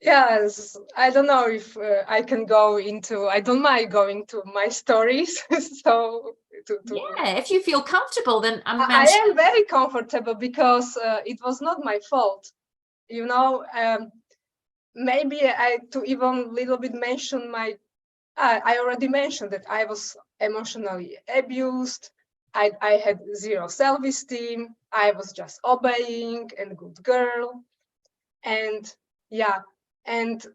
Speaker 3: Yes, I don't know if I can go into, I don't mind going to my stories. So
Speaker 2: yeah, if you feel comfortable, then
Speaker 3: I am very comfortable, because it was not my fault, you know. Maybe to even little bit mention I already mentioned that I was emotionally abused. I had zero self-esteem. I was just obeying and good girl. And yeah, and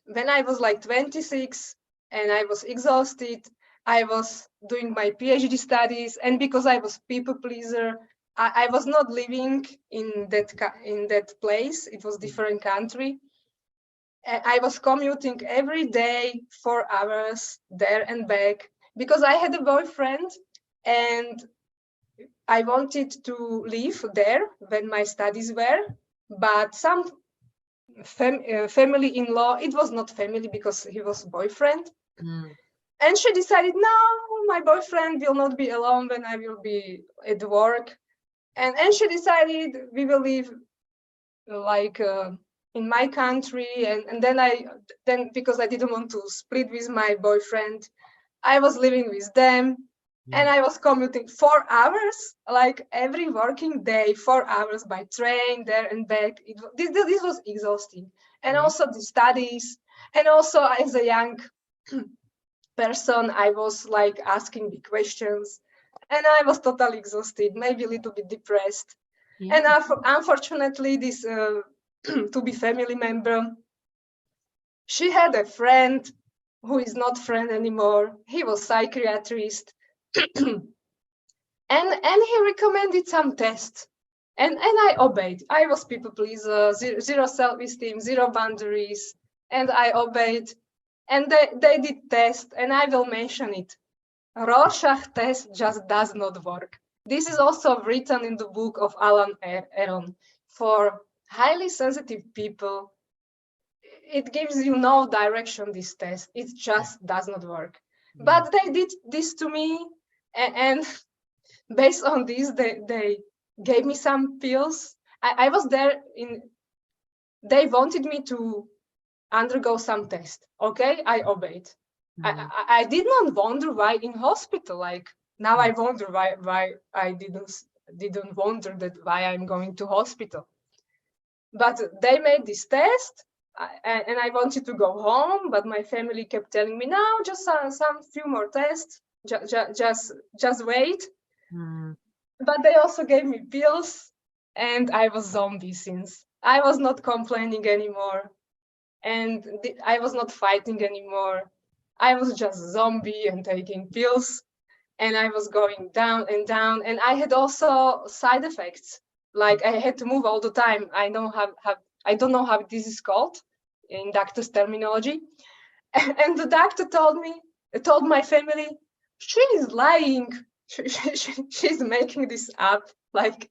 Speaker 3: when I was like 26 and I was exhausted, I was doing my PhD studies, and because I was people pleaser, I was not living in that place. It was different country. And I was commuting every day 4 hours there and back, because I had a boyfriend, and I wanted to live there when my studies were, but some family-in-law, it was not family because he was boyfriend. And she decided, no, my boyfriend will not be alone when I will be at work. And she decided we will live like in my country. And then because I didn't want to split with my boyfriend, I was living with them. And I was commuting 4 hours, like every working day, 4 hours by train there and back. This was exhausting. And also the studies. And also as a young person, I was like asking big questions. And I was totally exhausted, maybe a little bit depressed. And unfortunately, this to be family member, she had a friend who is not friend anymore. He was psychiatrist. and he recommended some tests, and I obeyed. I was people pleaser, zero self-esteem, zero boundaries, and I obeyed. And they did test, and I will mention it. Rorschach test just does not work. This is also written in the book of Alan Aron. For highly sensitive people, it gives you no direction, this test. It just does not work. But they did this to me. And based on this, they gave me some pills. I was there they wanted me to undergo some test. Okay, I obeyed. I did not wonder why in hospital. Like now I wonder why I didn't wonder that why I'm going to hospital. But they made this test, and I wanted to go home, but my family kept telling me, no, just some few more tests. Just wait. But they also gave me pills, and I was zombie since. I was not complaining anymore, and I was not fighting anymore. I was just zombie and taking pills, and I was going down and down. And I had also side effects, like I had to move all the time. I don't know how this is called in doctor's terminology. And the doctor told my family, she is lying. She's making this up. Like,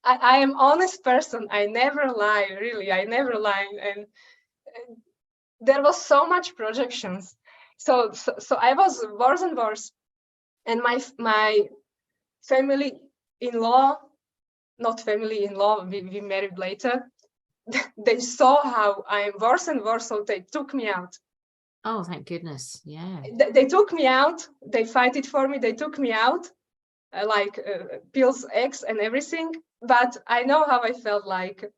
Speaker 3: I am honest person. I never lie, really. I never lie. And there was so much projections. So I was worse and worse. And my family-in-law, not family-in-law, we married later, they saw how I am worse and worse, so they took me out.
Speaker 2: Oh, thank goodness. Yeah.
Speaker 3: They took me out. They fight it for me. They took me out, pills, eggs, and everything. But I know how I felt like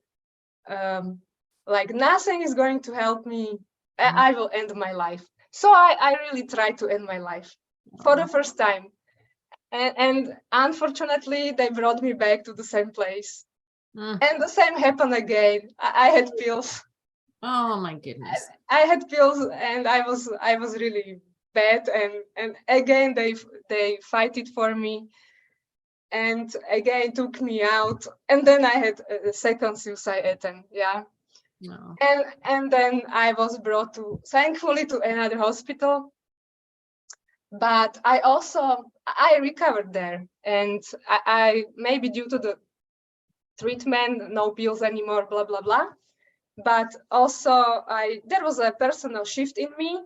Speaker 3: nothing is going to help me. I will end my life. So I really tried to end my life for the first time. And unfortunately, they brought me back to the same place. And the same happened again. I had pills.
Speaker 2: Oh my goodness.
Speaker 3: I had pills, and I was really bad. And again, they fight it for me, and again took me out. And then I had a second suicide attempt. Yeah.
Speaker 2: No.
Speaker 3: And then I was brought thankfully to another hospital. But I recovered there, and I maybe due to the treatment, no pills anymore, blah blah blah. But also there was a personal shift in me,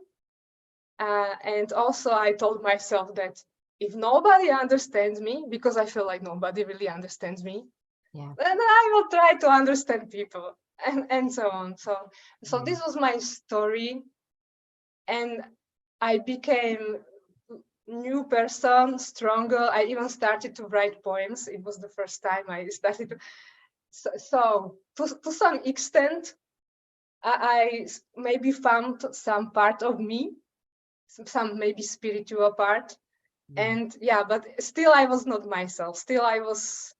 Speaker 3: and also I told myself that if nobody understands me, because I feel like nobody really understands me, then I will try to understand people, and so on. So this was my story, and I became new person, stronger. I even started to write poems. It was the first time I started to. So to some extent, I maybe found some part of me, some maybe spiritual part. And but still I was not myself. Still I was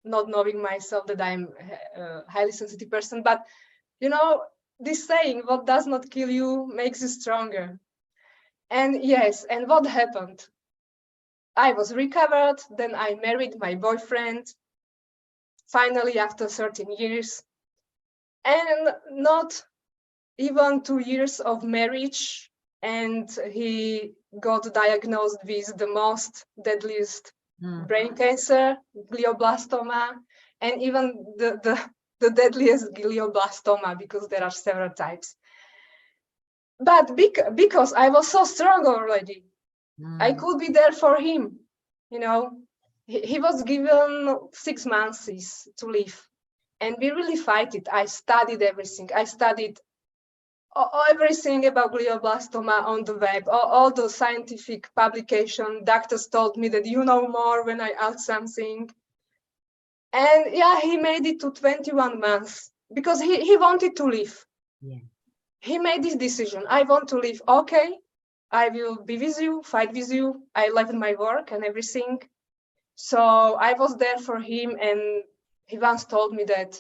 Speaker 3: not knowing myself that I'm a highly sensitive person. But this saying, what does not kill you makes you stronger. And yes, and what happened? I was recovered, then I married my boyfriend, finally after 13 years. And not even 2 years of marriage, and he got diagnosed with the most deadliest brain cancer, glioblastoma, and even the deadliest glioblastoma, because there are several types. But because I was so strong already, I could be there for him. He was given 6 months to live, and we really fight it. I studied everything. I studied everything about glioblastoma on the web, all the scientific publication. Doctors told me that you know more when I asked something. And he made it to 21 months because he wanted to live.
Speaker 2: Yeah.
Speaker 3: He made this decision. I want to live. Okay, I will be with you, fight with you. I left my work and everything. So I was there for him, and he once told me that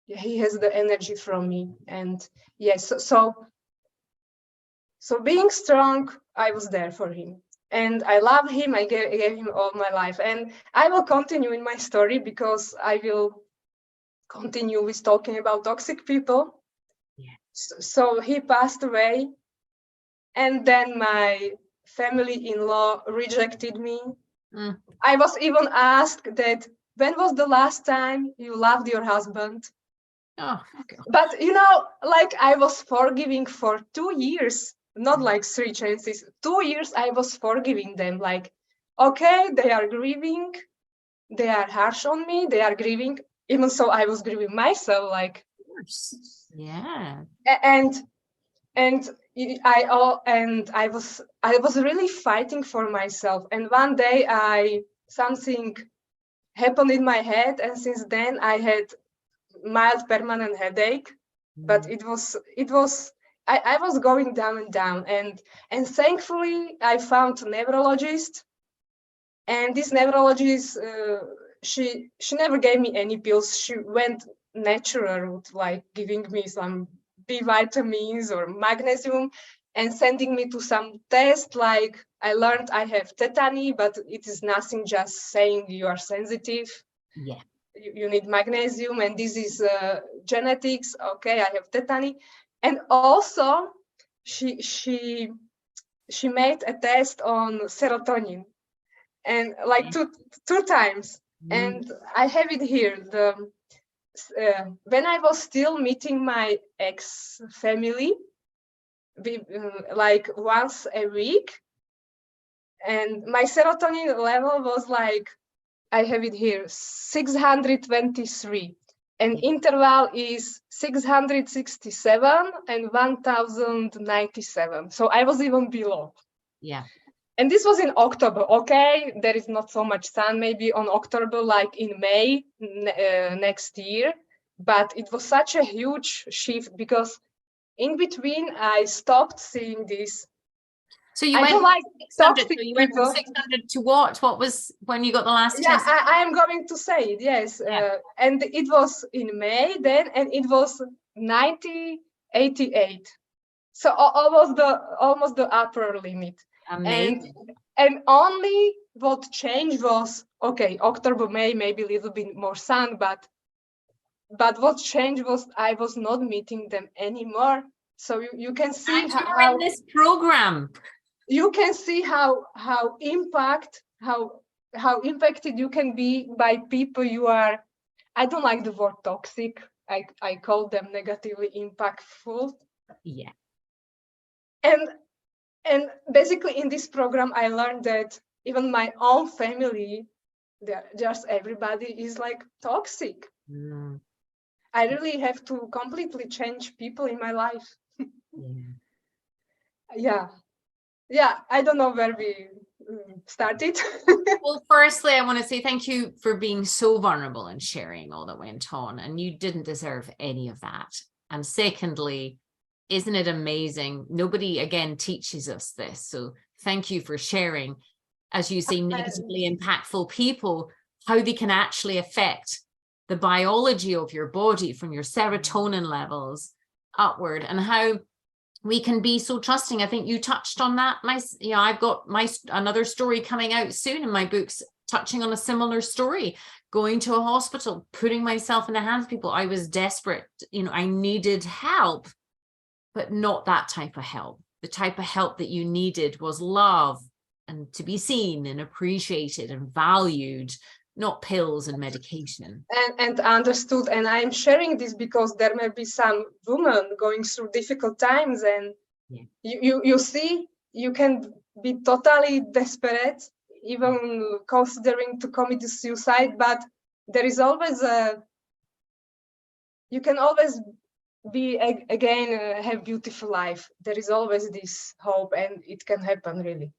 Speaker 3: he has the energy from me. And yes, so being strong, I was there for him. And I love him. I gave him all my life. And I will continue in my story, because I will continue with talking about toxic people. Yeah. So he passed away. And then my family-in-law rejected me. I was even asked that, when was the last time you loved your husband?
Speaker 2: Oh, God.
Speaker 3: But I was forgiving for 2 years, not like 3 chances. 2 years I was forgiving them. Like, okay, they are grieving, they are harsh on me, they are grieving. Even so, I was grieving myself. Like,
Speaker 2: yeah.
Speaker 3: And I was really fighting for myself. And one day something happened in my head, and since then I had mild permanent headache. But I was going down and down, and thankfully I found a neurologist, and this neurologist she never gave me any pills. She went natural route, like giving me some B vitamins or magnesium and sending me to some test. Like I learned I have tetany, but it is nothing, just saying you are sensitive.
Speaker 2: Yeah.
Speaker 3: You need magnesium, and this is genetics. Okay, I have tetany. And also she made a test on serotonin, and like two times. And I have it here. When I was still meeting my ex family, like once a week, and my serotonin level was like, I have it here, 623, and interval is 667 and 1097. So I was even below.
Speaker 2: Yeah.
Speaker 3: And this was in October. Okay, there is not so much sun, maybe on October, like in May next year. But it was such a huge shift, because in between I stopped seeing this.
Speaker 2: So you went from 600 to what? What was when you got the last test?
Speaker 3: I am going to say it, yes. Yeah. And it was in May then, and it was 9088. So almost the upper limit.
Speaker 2: Amazing.
Speaker 3: And only what changed was, okay, October, May, maybe a little bit more sun, but what changed was I was not meeting them anymore. So you can see
Speaker 2: how in this program.
Speaker 3: You can see how impacted you can be by people you are. I don't like the word toxic. I call them negatively impactful.
Speaker 2: Yeah.
Speaker 3: And basically in this program, I learned that even my own family, just everybody is like toxic. I really have to completely change people in my life. Yeah, I don't know where we started.
Speaker 2: Well, firstly, I want to say thank you for being so vulnerable and sharing all that went on, and you didn't deserve any of that. And secondly, isn't it amazing? Nobody, again, teaches us this. So thank you for sharing, as you say, negatively impactful people, how they can actually affect the biology of your body from your serotonin levels upward, and how we can be so trusting. I think you touched on that. I've got another story coming out soon in my books, touching on a similar story, going to a hospital, putting myself in the hands of people. I was desperate. I needed help, but not that type of help. The type of help that you needed was love, and to be seen and appreciated and valued, not pills and medication.
Speaker 3: And understood. And I'm sharing this because there may be some women going through difficult times, and you see, you can be totally desperate, even considering to commit suicide, but there is always you can always be again have beautiful life. There is always this hope, and it can happen, really.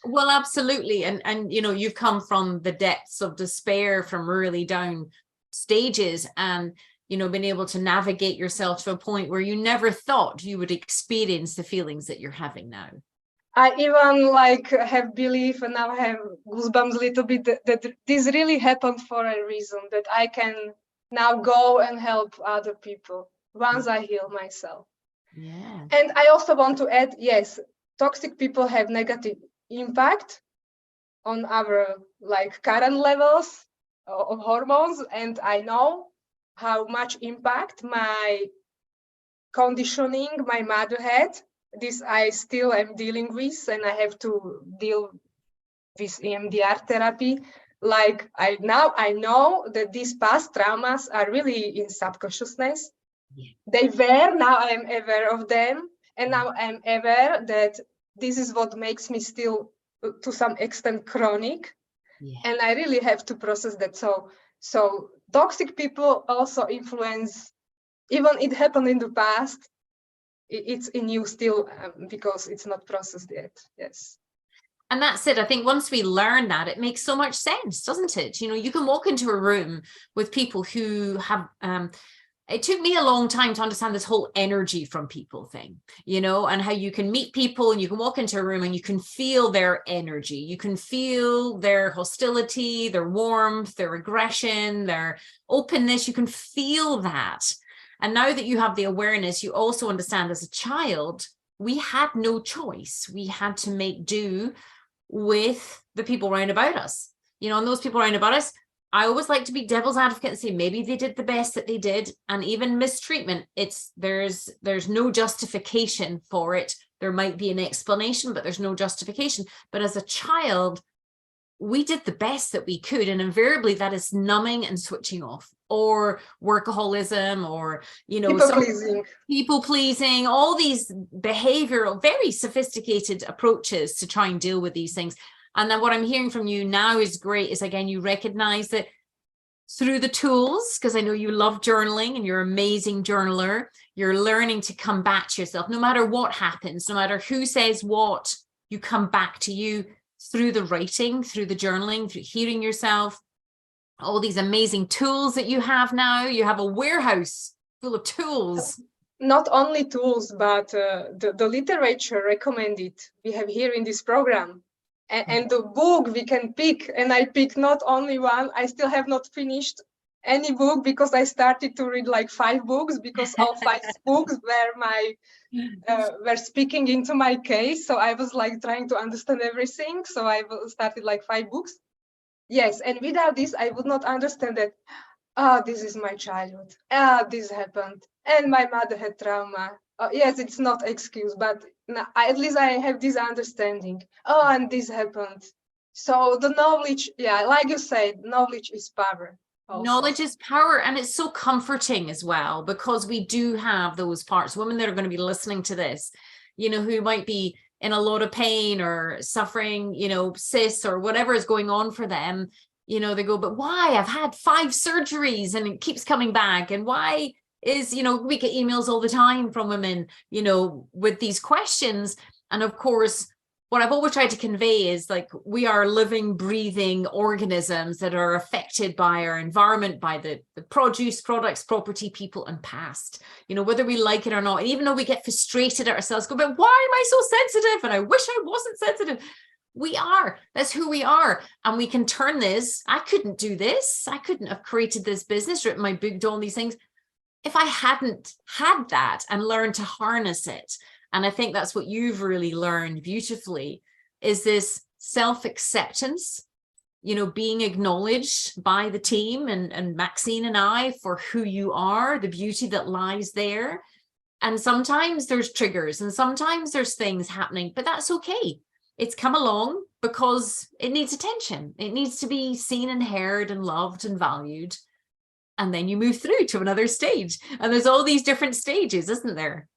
Speaker 2: Well, absolutely. And you've come from the depths of despair, from really down stages, and been able to navigate yourself to a point where you never thought you would experience the feelings that you're having now.
Speaker 3: I even have belief, and now I have goosebumps a little bit, that this really happened for a reason, that I can now go and help other people once I heal myself.
Speaker 2: Yeah.
Speaker 3: And I also want to add, yes, toxic people have negative impact on our current levels of hormones, and I know how much impact my conditioning my mother had. This I still am dealing with, and I have to deal with EMDR therapy. I know that these past traumas are really in subconsciousness. They were, now I am aware of them, and now I'm aware that this is what makes me still to some extent chronic. And I really have to process that. So toxic people also influence, even it happened in the past, it's in you still, because it's not processed yet. Yes.
Speaker 2: And that's it. I think once we learn that, it makes so much sense, doesn't it? You can walk into a room with people who have it took me a long time to understand this whole energy from people thing, and how you can meet people and you can walk into a room and you can feel their energy. You can feel their hostility, their warmth, their aggression, their openness. You can feel that. And now that you have the awareness, you also understand as a child, we had no choice. We had to make do with the people around about us, and those people around about us, I always like to be devil's advocate and say maybe they did the best that they did, and even mistreatment, there's no justification for it. There might be an explanation, but there's no justification. But as a child, we did the best that we could, and invariably that is numbing and switching off, or workaholism, or people pleasing, all these behavioral, very sophisticated approaches to try and deal with these things. And then what I'm hearing from you now is great, is again, you recognize that through the tools, because I know you love journaling and you're an amazing journaler, you're learning to come back to yourself, no matter what happens, no matter who says what, you come back to you through the writing, through the journaling, through hearing yourself, all these amazing tools that you have now. You have a warehouse full of tools.
Speaker 3: Not only tools, but the literature recommended we have here in this program. And the book we can pick, and I pick not only one. I still have not finished any book because I started to read like 5 books, because all 5 books were speaking into my case. So I was like trying to understand everything. So I started like 5 books. Yes, and without this, I would not understand that. This is my childhood. This happened, and my mother had trauma. Yes, it's not excuse, but at least I have this understanding. And this happened. So the knowledge, like you said, knowledge is power. Also.
Speaker 2: Knowledge is power, and it's so comforting as well, because we do have those parts, women that are going to be listening to this, who might be in a lot of pain or suffering, cysts or whatever is going on for them. They go, but why? I've had 5 surgeries and it keeps coming back. And why is, we get emails all the time from women, with these questions. And of course, what I've always tried to convey is like, we are living, breathing organisms that are affected by our environment, by the produce, products, property, people, and past, whether we like it or not. And even though we get frustrated at ourselves, go, but why am I so sensitive? And I wish I wasn't sensitive. We are. That's who we are. And we can turn this. I couldn't do this. I couldn't have created this business, written my book, done all these things, if I hadn't had that and learned to harness it. And I think that's what you've really learned beautifully, is this self-acceptance, being acknowledged by the team and Maxine and I for who you are, the beauty that lies there. And sometimes there's triggers and sometimes there's things happening, but that's okay. It's come along because it needs attention. It needs to be seen and heard and loved and valued. And then you move through to another stage. And there's all these different stages, isn't there?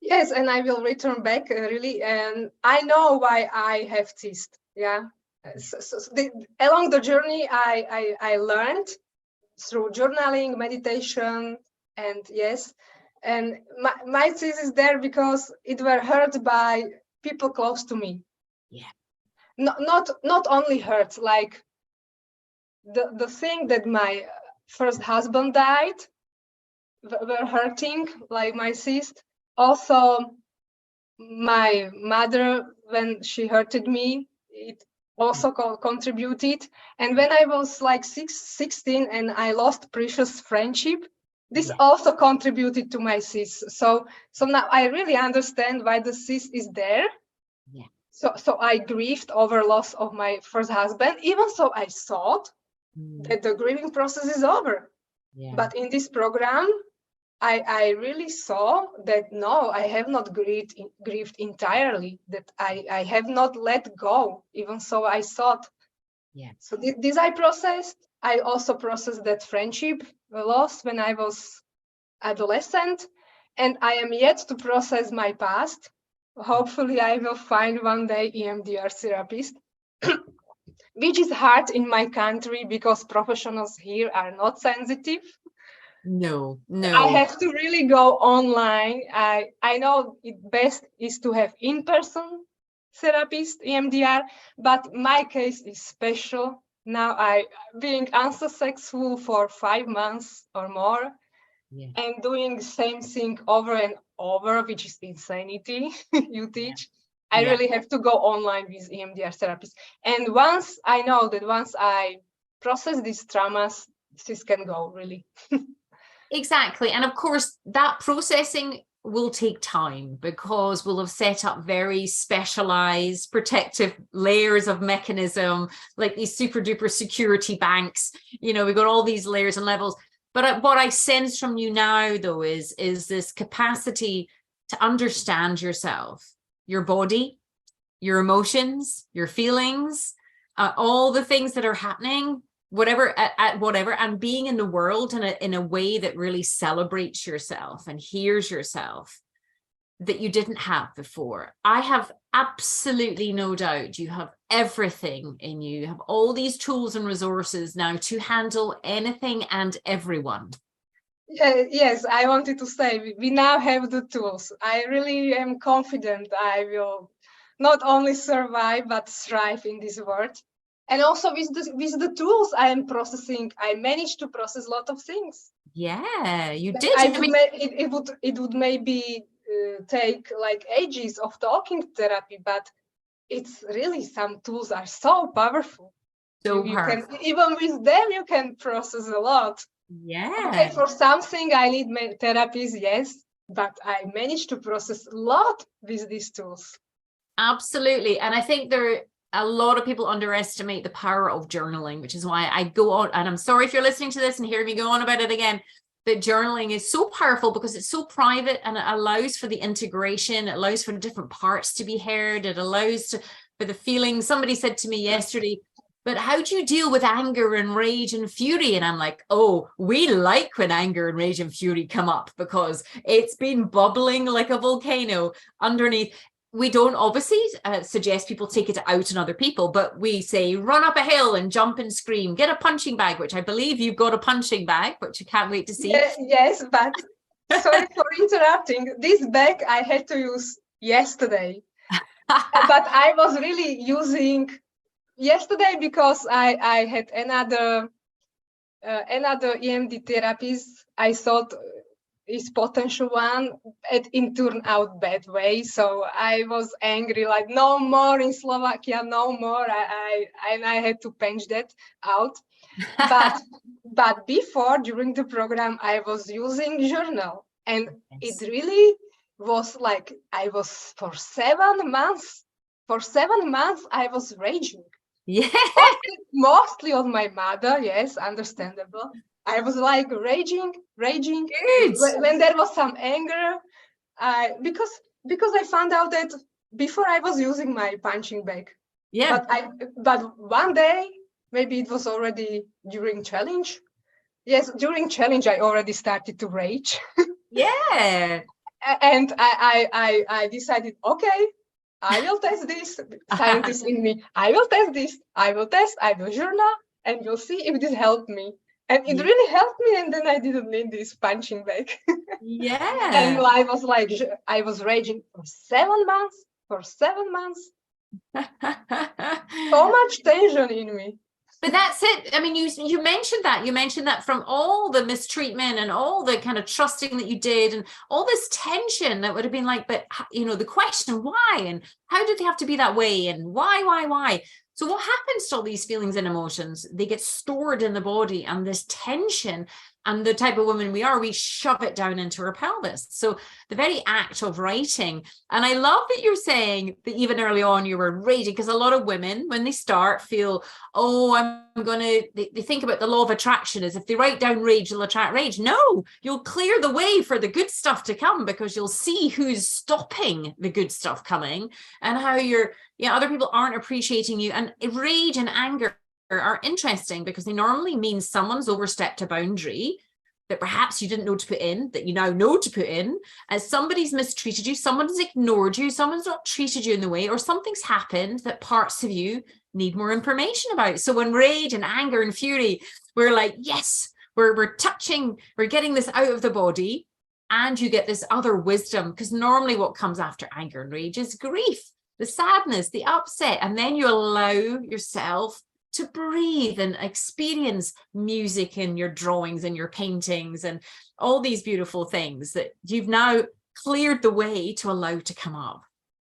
Speaker 3: Yes, and I will return back really. And I know why I have cyst. Yeah. Along the journey, I learned through journaling, meditation, and yes. And my cyst is there because it were hurt by people close to me.
Speaker 2: Yeah.
Speaker 3: Not only hurt, like the thing that my first husband died were hurting, like my cyst. Also, my mother, when she hurted me, it also contributed. And when I was like 16 and I lost precious friendship, this also contributed to my cyst. So now I really understand why the cyst is there.
Speaker 2: Yeah.
Speaker 3: So I grieved over loss of my first husband. Even so, I thought that the grieving process is over. Yeah. But in this program, I really saw that no, I have not grieved entirely, that I have not let go. Even so, I thought. Yeah. So this I processed. I also processed that friendship loss when I was adolescent, and I am yet to process my past. Hopefully, I will find one day EMDR therapist, which is hard in my country because professionals here are not sensitive.
Speaker 2: No.
Speaker 3: I have to really go online. I know it best is to have in-person therapist, EMDR, but my case is special. Now being unsuccessful for 5 months or more,
Speaker 2: Yeah.
Speaker 3: and doing the same thing over and over, which is insanity. You teach. I
Speaker 2: Yeah.
Speaker 3: really have to go online with EMDR therapists. And once I know that once I process these traumas, this can go really.
Speaker 2: Exactly. And of course, that processing will take time because we'll have set up very specialized protective layers of mechanism, like these super duper security banks. You know, we've got all these layers and levels. But what I sense from you now, though, is this capacity to understand yourself, your body, your emotions, your feelings, all the things that are happening, whatever, at whatever, and being in the world in a way that really celebrates yourself and hears yourself that you didn't have before. I have absolutely no doubt you have everything in you. You have all these tools and resources now to handle anything and everyone.
Speaker 3: Yes, I wanted to say we now have the tools. I really am confident I will not only survive but thrive in this world. And also with the tools I am processing, I managed to process a lot of things.
Speaker 2: Yeah, you did. I mean,
Speaker 3: it would maybe take like ages of talking therapy, but it's really, some tools are so powerful.
Speaker 2: So
Speaker 3: you
Speaker 2: powerful.
Speaker 3: can, even with them, you can process a lot.
Speaker 2: Yeah.
Speaker 3: Okay, for something I need therapies, yes, but I managed to process a lot with these tools.
Speaker 2: Absolutely. And I think a lot of people underestimate the power of journaling, which is why I go on, and I'm sorry if you're listening to this and hear me go on about it again, but journaling is so powerful because it's so private and it allows for the integration. It allows for the different parts to be heard. It allows for the feelings. Somebody said to me yesterday, but how do you deal with anger and rage and fury? And I'm like, oh, we like when anger and rage and fury come up because it's been bubbling like a volcano underneath. We don't obviously suggest people take it out on other people, but we say run up a hill and jump and scream, get a punching bag, which I believe you've got a punching bag, which I can't wait to see.
Speaker 3: Yes, but sorry for interrupting. This bag I had to use yesterday, but I was really using yesterday because I had another EMD therapist I thought is potential one. It turned out bad way, so I was angry, like no more in Slovakia, no more. I had to punch that out. But before, during the program, I was using journal, and
Speaker 2: Yes.
Speaker 3: it really was like I was for 7 months. For 7 months, I was raging.
Speaker 2: Yeah.
Speaker 3: Mostly on my mother, yes, understandable. I was like raging.
Speaker 2: Good.
Speaker 3: When there was some anger, because I found out that before I was using my punching bag.
Speaker 2: Yeah.
Speaker 3: But one day, maybe it was already during challenge. Yes, during challenge, I already started to rage.
Speaker 2: Yeah.
Speaker 3: And I decided, okay, I will test this. Scientist in me, I will test this. I will journal, and we'll see if this helped me. And it really helped me, and then I didn't need this punching bag.
Speaker 2: Yeah.
Speaker 3: And I was like, I was raging for 7 months. For 7 months. So much tension in me.
Speaker 2: But that's it. I mean, you mentioned that from all the mistreatment and all the kind of trusting that you did and all this tension that would have been like, but you know, the question why and how did they have to be that way and why? So what happens to all these feelings and emotions? They get stored in the body, and this tension, and the type of women we are, we shove it down into our pelvis. So the very act of writing, and I love that you're saying that even early on you were raging, because a lot of women, when they start, feel, oh, they think about the law of attraction as if they write down rage, they'll attract rage. No, you'll clear the way for the good stuff to come, because you'll see who's stopping the good stuff coming and how other people aren't appreciating you. And rage and anger are interesting because they normally mean someone's overstepped a boundary that perhaps you didn't know to put in, that you now know to put in, as somebody's mistreated you, someone's ignored you, someone's not treated you in the way, or something's happened that parts of you need more information about. So when rage and anger and fury, we're like, yes, we're getting this out of the body, and you get this other wisdom, because normally what comes after anger and rage is grief, the sadness, the upset, and then you allow yourself to breathe and experience music in your drawings and your paintings and all these beautiful things that you've now cleared the way to allow to come up.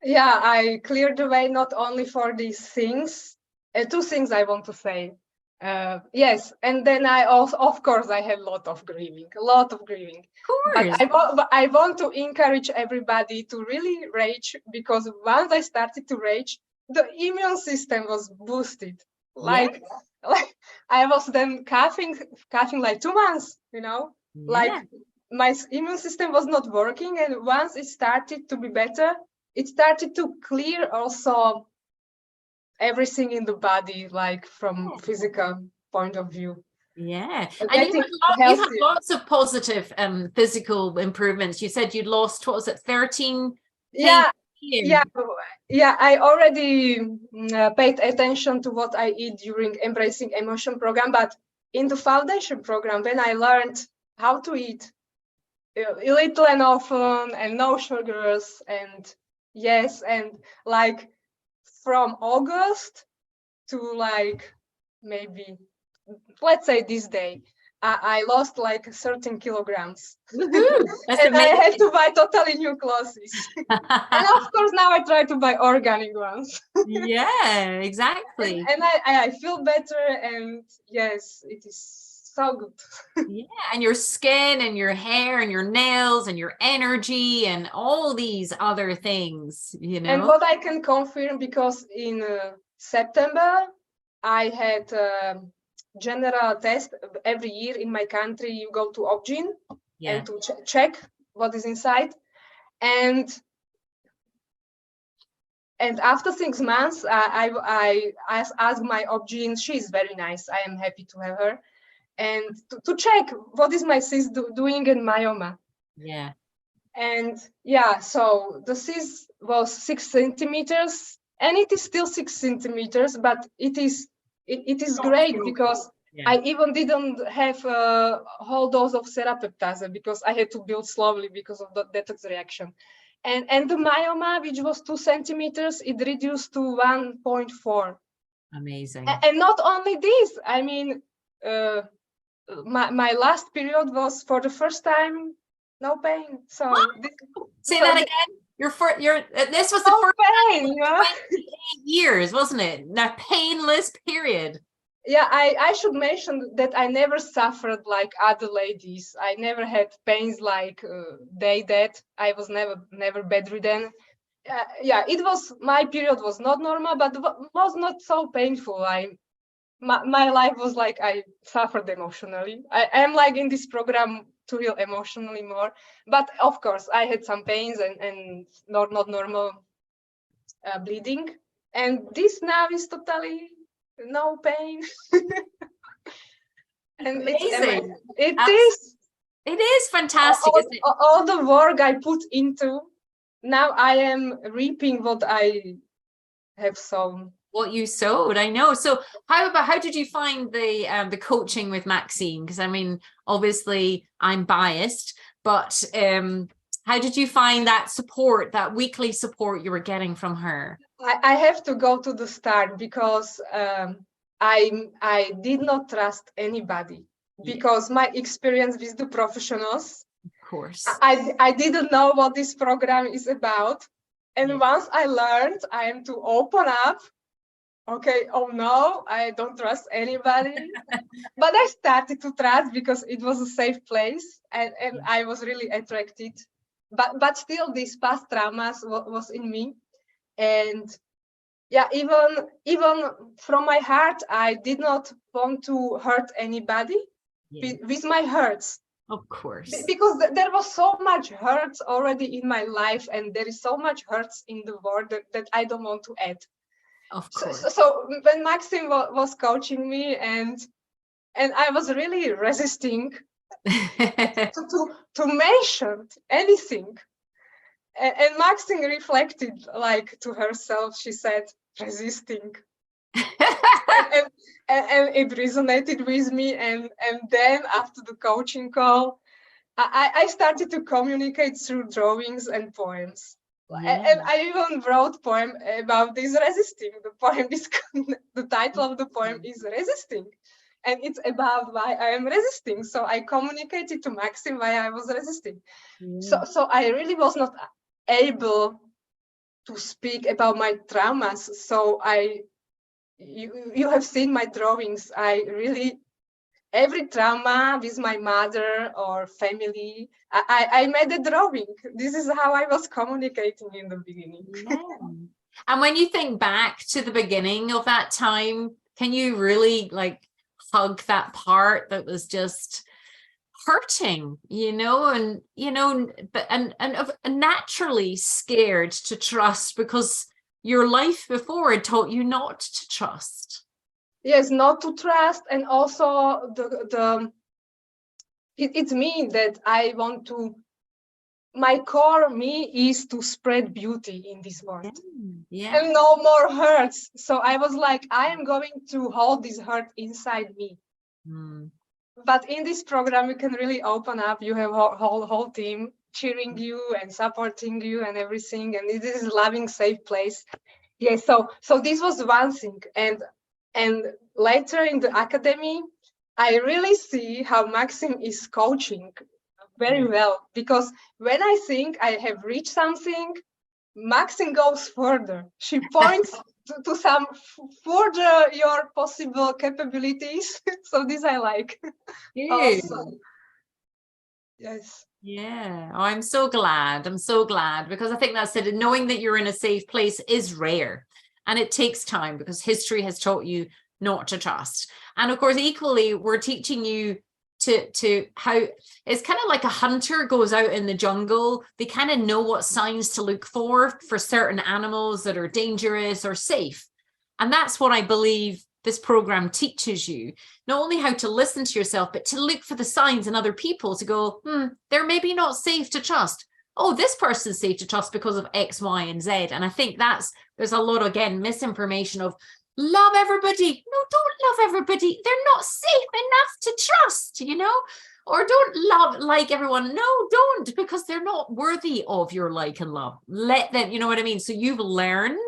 Speaker 3: Yeah, I cleared the way not only for these things, two things I want to say. Yes, and then I also, of course, I had a lot of grieving.
Speaker 2: Of course.
Speaker 3: But I want to encourage everybody to really rage, because once I started to rage, the immune system was boosted. Like I was then coughing like 2 months, you know, like my immune system was not working. And once it started to be better, it started to clear also everything in the body, like from physical point of view.
Speaker 2: Yeah, and you've had lots of positive physical improvements. You said you'd lost, what was it, 13?
Speaker 3: Yeah, I already paid attention to what I eat during Embracing Emotion program, but in the foundation program, when I learned how to eat little and often and no sugars, and yes, and like from August to like maybe, let's say this day, I lost like 13 kilograms. And I had to buy totally new clothes. And of course, now I try to buy organic ones.
Speaker 2: Yeah, exactly.
Speaker 3: And I feel better, and yes, it is so good.
Speaker 2: Yeah, and your skin and your hair and your nails and your energy and all these other things, you know.
Speaker 3: And what I can confirm, because in September, I had general test every year in my country. You go to Obgyn and to check what is inside, and after 6 months, I asked my Obgyn. She's very nice. I am happy to have her, and to check what is my cyst doing in myoma.
Speaker 2: Yeah.
Speaker 3: And yeah, so the cyst was 6 centimeters, and it is still 6 centimeters, but it is great, because I even didn't have a whole dose of serapeptase, because I had to build slowly because of the detox reaction. And the myoma, which was 2 centimeters, it reduced to 1.4.
Speaker 2: Amazing.
Speaker 3: And not only this, I mean, my last period was, for the first time, no pain. So
Speaker 2: say that again. This was the first
Speaker 3: pain,
Speaker 2: time in 28 years, wasn't it? That painless period.
Speaker 3: Yeah, I should mention that I never suffered like other ladies. I never had pains like they did. I was never bedridden. My period was not normal, but was not so painful. My life was like, I suffered emotionally. I am like in this program to heal emotionally more, but of course I had some pains and not normal bleeding. And this now is totally no pain. And
Speaker 2: amazing.
Speaker 3: It
Speaker 2: is fantastic.
Speaker 3: All the work I put into, now I am reaping what I have sown.
Speaker 2: What you sowed, I know. So how did you find the coaching with Maxine? Because I mean, obviously I'm biased, but how did you find that support, that weekly support you were getting from her?
Speaker 3: I have to go to the start, because I did not trust anybody, because my experience with the professionals,
Speaker 2: of course,
Speaker 3: I didn't know what this program is about. And once I learned I am to open up, okay, oh no, I don't trust anybody. But I started to trust, because it was a safe place, and I was really attracted. But still, these past traumas was in me. And yeah, even from my heart, I did not want to hurt anybody with my hurts.
Speaker 2: Of course.
Speaker 3: Because there was so much hurts already in my life, and there is so much hurts in the world that I don't want to add.
Speaker 2: Of course.
Speaker 3: So when Maxine was coaching me, and I was really resisting to mention anything. And Maxine reflected like to herself. She said, resisting. and it resonated with me. And then after the coaching call, I started to communicate through drawings and poems. And I even wrote poem about this resisting. The poem is the title of the poem is Resisting, and it's about why I am resisting. So I communicated to Maxim why I was resisting. So I really was not able to speak about my traumas. So you have seen my drawings. I really, every trauma with my mother or family, I made a drawing. This is how I was communicating in the beginning.
Speaker 2: And when you think back to the beginning of that time, can you really like hug that part that was just hurting, and naturally scared to trust because your life before had taught you not to trust?
Speaker 3: Yes, not to trust, and also it's me that I want to. My core me is to spread beauty in this world, and no more hurts. So I was like, I am going to hold this hurt inside me. But in this program, you can really open up. You have a whole team cheering you and supporting you and everything, and it is a loving, safe place. Yes. So this was one thing, and later in the academy, I really see how Maxim is coaching very well, because when I think I have reached something, Maxim goes further. She points to some further your possible capabilities. So this I like. Also. Yes.
Speaker 2: Yeah. Oh, I'm so glad. I'm so glad, because I think that's it. Knowing that you're in a safe place is rare, and it takes time because history has taught you not to trust. And of course, equally, we're teaching you to how it's kind of like a hunter goes out in the jungle. They kind of know what signs to look for certain animals that are dangerous or safe. And that's what I believe this program teaches you, not only how to listen to yourself, but to look for the signs in other people to go, they're maybe not safe to trust. Oh, this person's safe to trust because of X, Y, and Z. And I think there's a lot, again, misinformation of love everybody. No, don't love everybody. They're not safe enough to trust, or don't like everyone. No, don't, because they're not worthy of your like and love. Let them, you know what I mean? So you've learned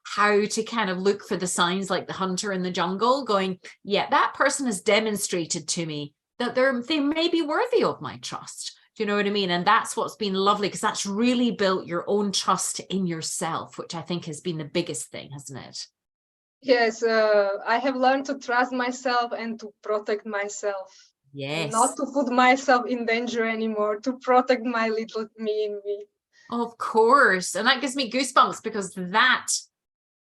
Speaker 2: how to kind of look for the signs like the hunter in the jungle, going, yeah, that person has demonstrated to me that they may be worthy of my trust. Do you know what I mean? And that's what's been lovely, because that's really built your own trust in yourself, which I think has been the biggest thing, hasn't it?
Speaker 3: Yes, I have learned to trust myself and to protect myself.
Speaker 2: Yes.
Speaker 3: Not to put myself in danger anymore, to protect my little me in me.
Speaker 2: Of course. And that gives me goosebumps, because that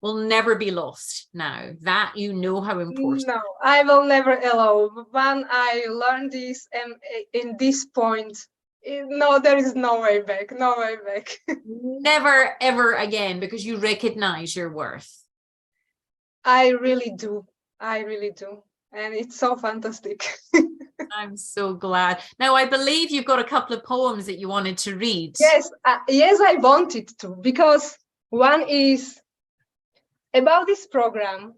Speaker 2: will never be lost now. That how important.
Speaker 3: No, I will never allow. When I learned this, and in this point, no, there is no way back. No way back.
Speaker 2: Never, ever again, because you recognize your worth.
Speaker 3: I really do. I really do. And it's so fantastic.
Speaker 2: I'm so glad. Now, I believe you've got a couple of poems that you wanted to read.
Speaker 3: Yes, yes, I wanted to, because one is about this program.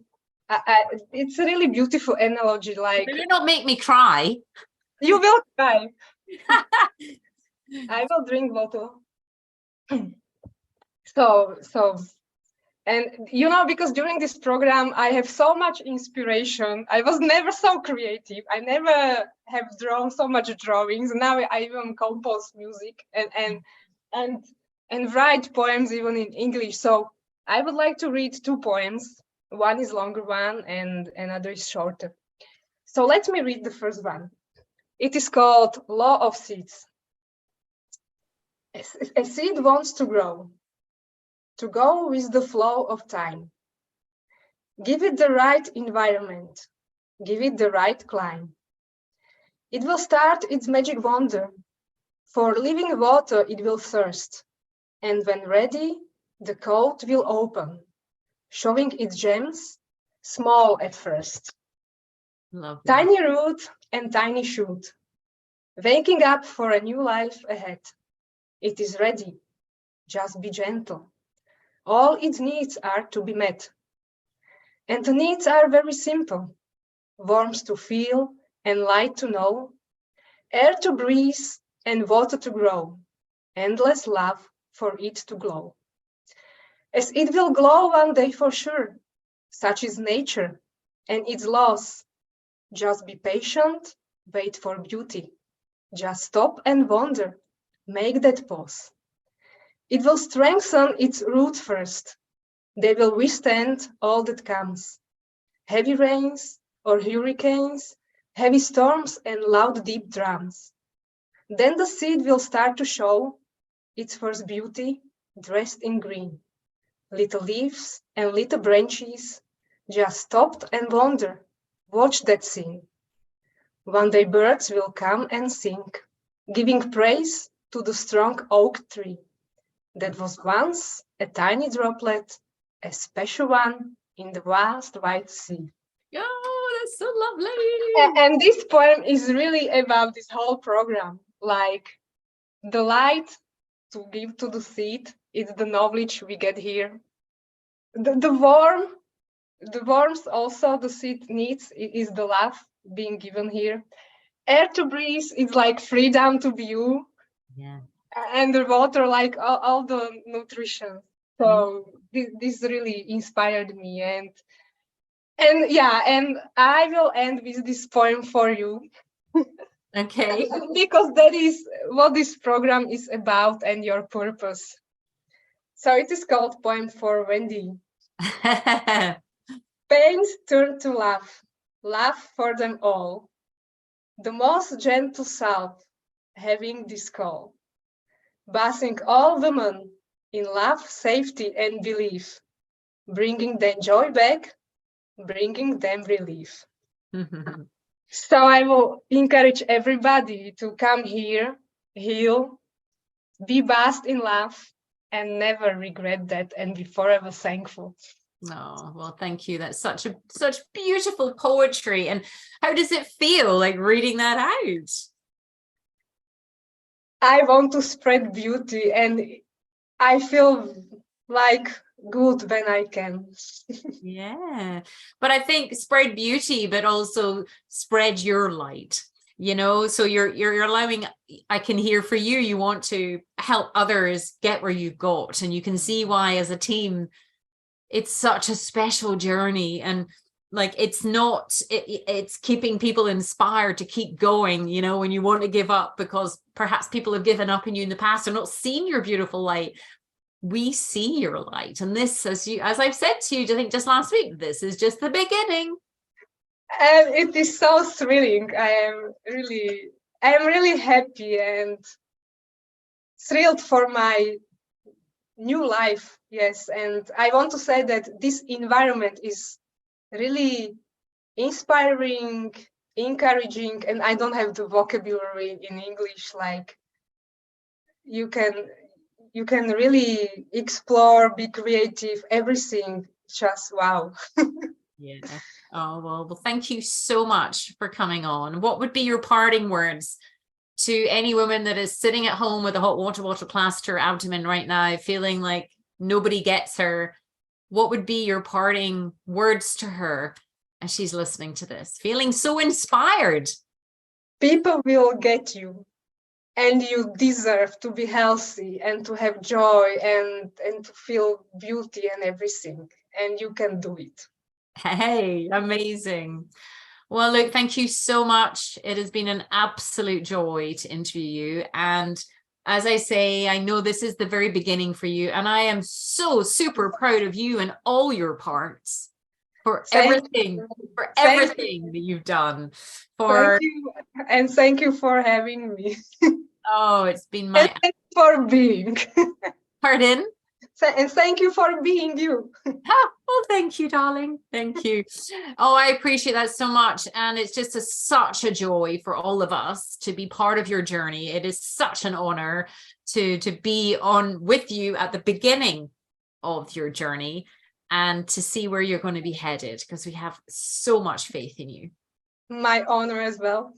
Speaker 3: It's a really beautiful analogy. Like,
Speaker 2: do not make me cry.
Speaker 3: You will cry. I will drink water. And because during this program, I have so much inspiration. I was never so creative. I never have drawn so much drawings. Now I even compose music and write poems even in English. So I would like to read two poems. One is longer one and another is shorter. So let me read the first one. It is called Law of Seeds. A seed wants to grow, to go with the flow of time. Give it the right environment, give it the right climb. It will start its magic wonder. For living water it will thirst, and when ready, the coat will open, showing its gems, small at first. Lovely. Tiny root and tiny shoot, waking up for a new life ahead. It is ready, just be gentle. All its needs are to be met. And the needs are very simple. Warmth to feel and light to know, air to breathe and water to grow, endless love for it to glow. As it will glow one day for sure. Such is nature and its laws. Just be patient, wait for beauty. Just stop and wonder. Make that pause. It will strengthen its roots first. They will withstand all that comes. Heavy rains or hurricanes, heavy storms and loud deep drums. Then the seed will start to show its first beauty, dressed in green. Little leaves and little branches just stopped and wonder. Watch that scene. One day birds will come and sing, giving praise to the strong oak tree. That was once a tiny droplet, a special one in the vast white sea.
Speaker 2: Oh, that's so lovely.
Speaker 3: And this poem is really about this whole program. Like the light to give to the seed, it's the knowledge we get here. The warmth also the seed needs is the love being given here. Air to breathe is like freedom to be you.
Speaker 2: Yeah.
Speaker 3: And the water, like all the nutrition. So this really inspired me. And I will end with this poem for you.
Speaker 2: Okay.
Speaker 3: Because that is what this program is about and your purpose. So it is called Poem for Wendy. Pains turn to love for them all. The most gentle self having this call. Bathing all women in love, safety, and belief. Bringing them joy back, bringing them relief. So I will encourage everybody to come here, heal, be bathed in love, and never regret that, and be forever thankful.
Speaker 2: Oh, well, thank you. That's such beautiful poetry. And how does it feel like reading that out?
Speaker 3: I want to spread beauty, and I feel like good when I can.
Speaker 2: Yeah, but I think spread beauty, but also spread your light, you know, so you're allowing, I can hear for you, you want to help others get where you've got, and you can see why as a team it's such a special journey. And like it's keeping people inspired to keep going, you know, when you want to give up because perhaps people have given up on you in the past or not seen your beautiful light. We see your light, and this, as I've said to you, I think just last week, this is just the beginning.
Speaker 3: And it is so thrilling. I am really happy and thrilled for my new life. Yes, and I want to say that this environment is really inspiring, encouraging, and I don't have the vocabulary in English. Like you can really explore, be creative, everything. Just wow.
Speaker 2: Yeah. Oh, well, thank you so much for coming on. What would be your parting words to any woman that is sitting at home with a hot water clasped to her abdomen right now, feeling like nobody gets her? What would be your parting words to her as she's listening to this, feeling so inspired?
Speaker 3: People will get you. And you deserve to be healthy and to have joy and to feel beauty and everything. And you can do it.
Speaker 2: Hey, amazing. Well, look, thank you so much. It has been an absolute joy to interview you. And as I say, I know this is the very beginning for you. And I am so super proud of you and all your parts for everything that you've done.
Speaker 3: Thank you. And thank you for having me.
Speaker 2: Oh, it's been my...
Speaker 3: And thank you for being.
Speaker 2: Pardon?
Speaker 3: And thank you for being you.
Speaker 2: Well, thank you, darling. Thank you. Oh, I appreciate that so much. And it's just such a joy for all of us to be part of your journey. It is such an honor to be on with you at the beginning of your journey and to see where you're going to be headed, because we have so much faith in you.
Speaker 3: My honor as well.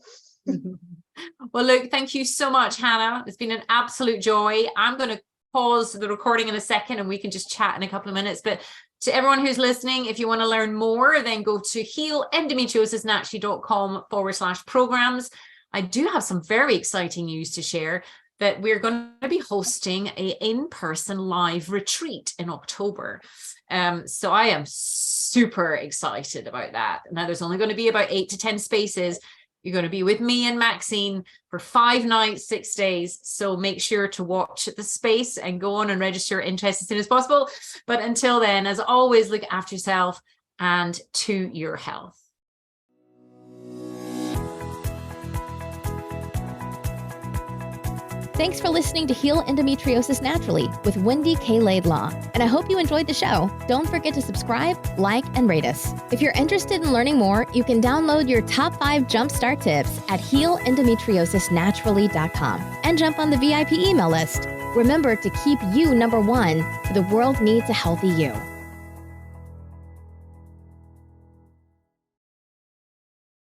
Speaker 2: Well, look, thank you so much, Hana. It's been an absolute joy. I'm going to pause the recording in a second and we can just chat in a couple of minutes. But to everyone who's listening, if you want to learn more, then go to healendometriosisnaturally.com/programs. I do have some very exciting news to share. that we're going to be hosting a in-person live retreat in October. So I am super excited about that. Now, there's only going to be about 8 to 10 spaces. You're going to be with me and Maxine for 5 nights, 6 days. So make sure to watch the space and go on and register interest as soon as possible. But until then, as always, look after yourself and to your health.
Speaker 1: Thanks for listening to Heal Endometriosis Naturally with Wendy K. Laidlaw. And I hope you enjoyed the show. Don't forget to subscribe, like, and rate us. If you're interested in learning more, you can download your top 5 jumpstart tips at healendometriosisnaturally.com and jump on the VIP email list. Remember to keep you number one, for the world needs a healthy you.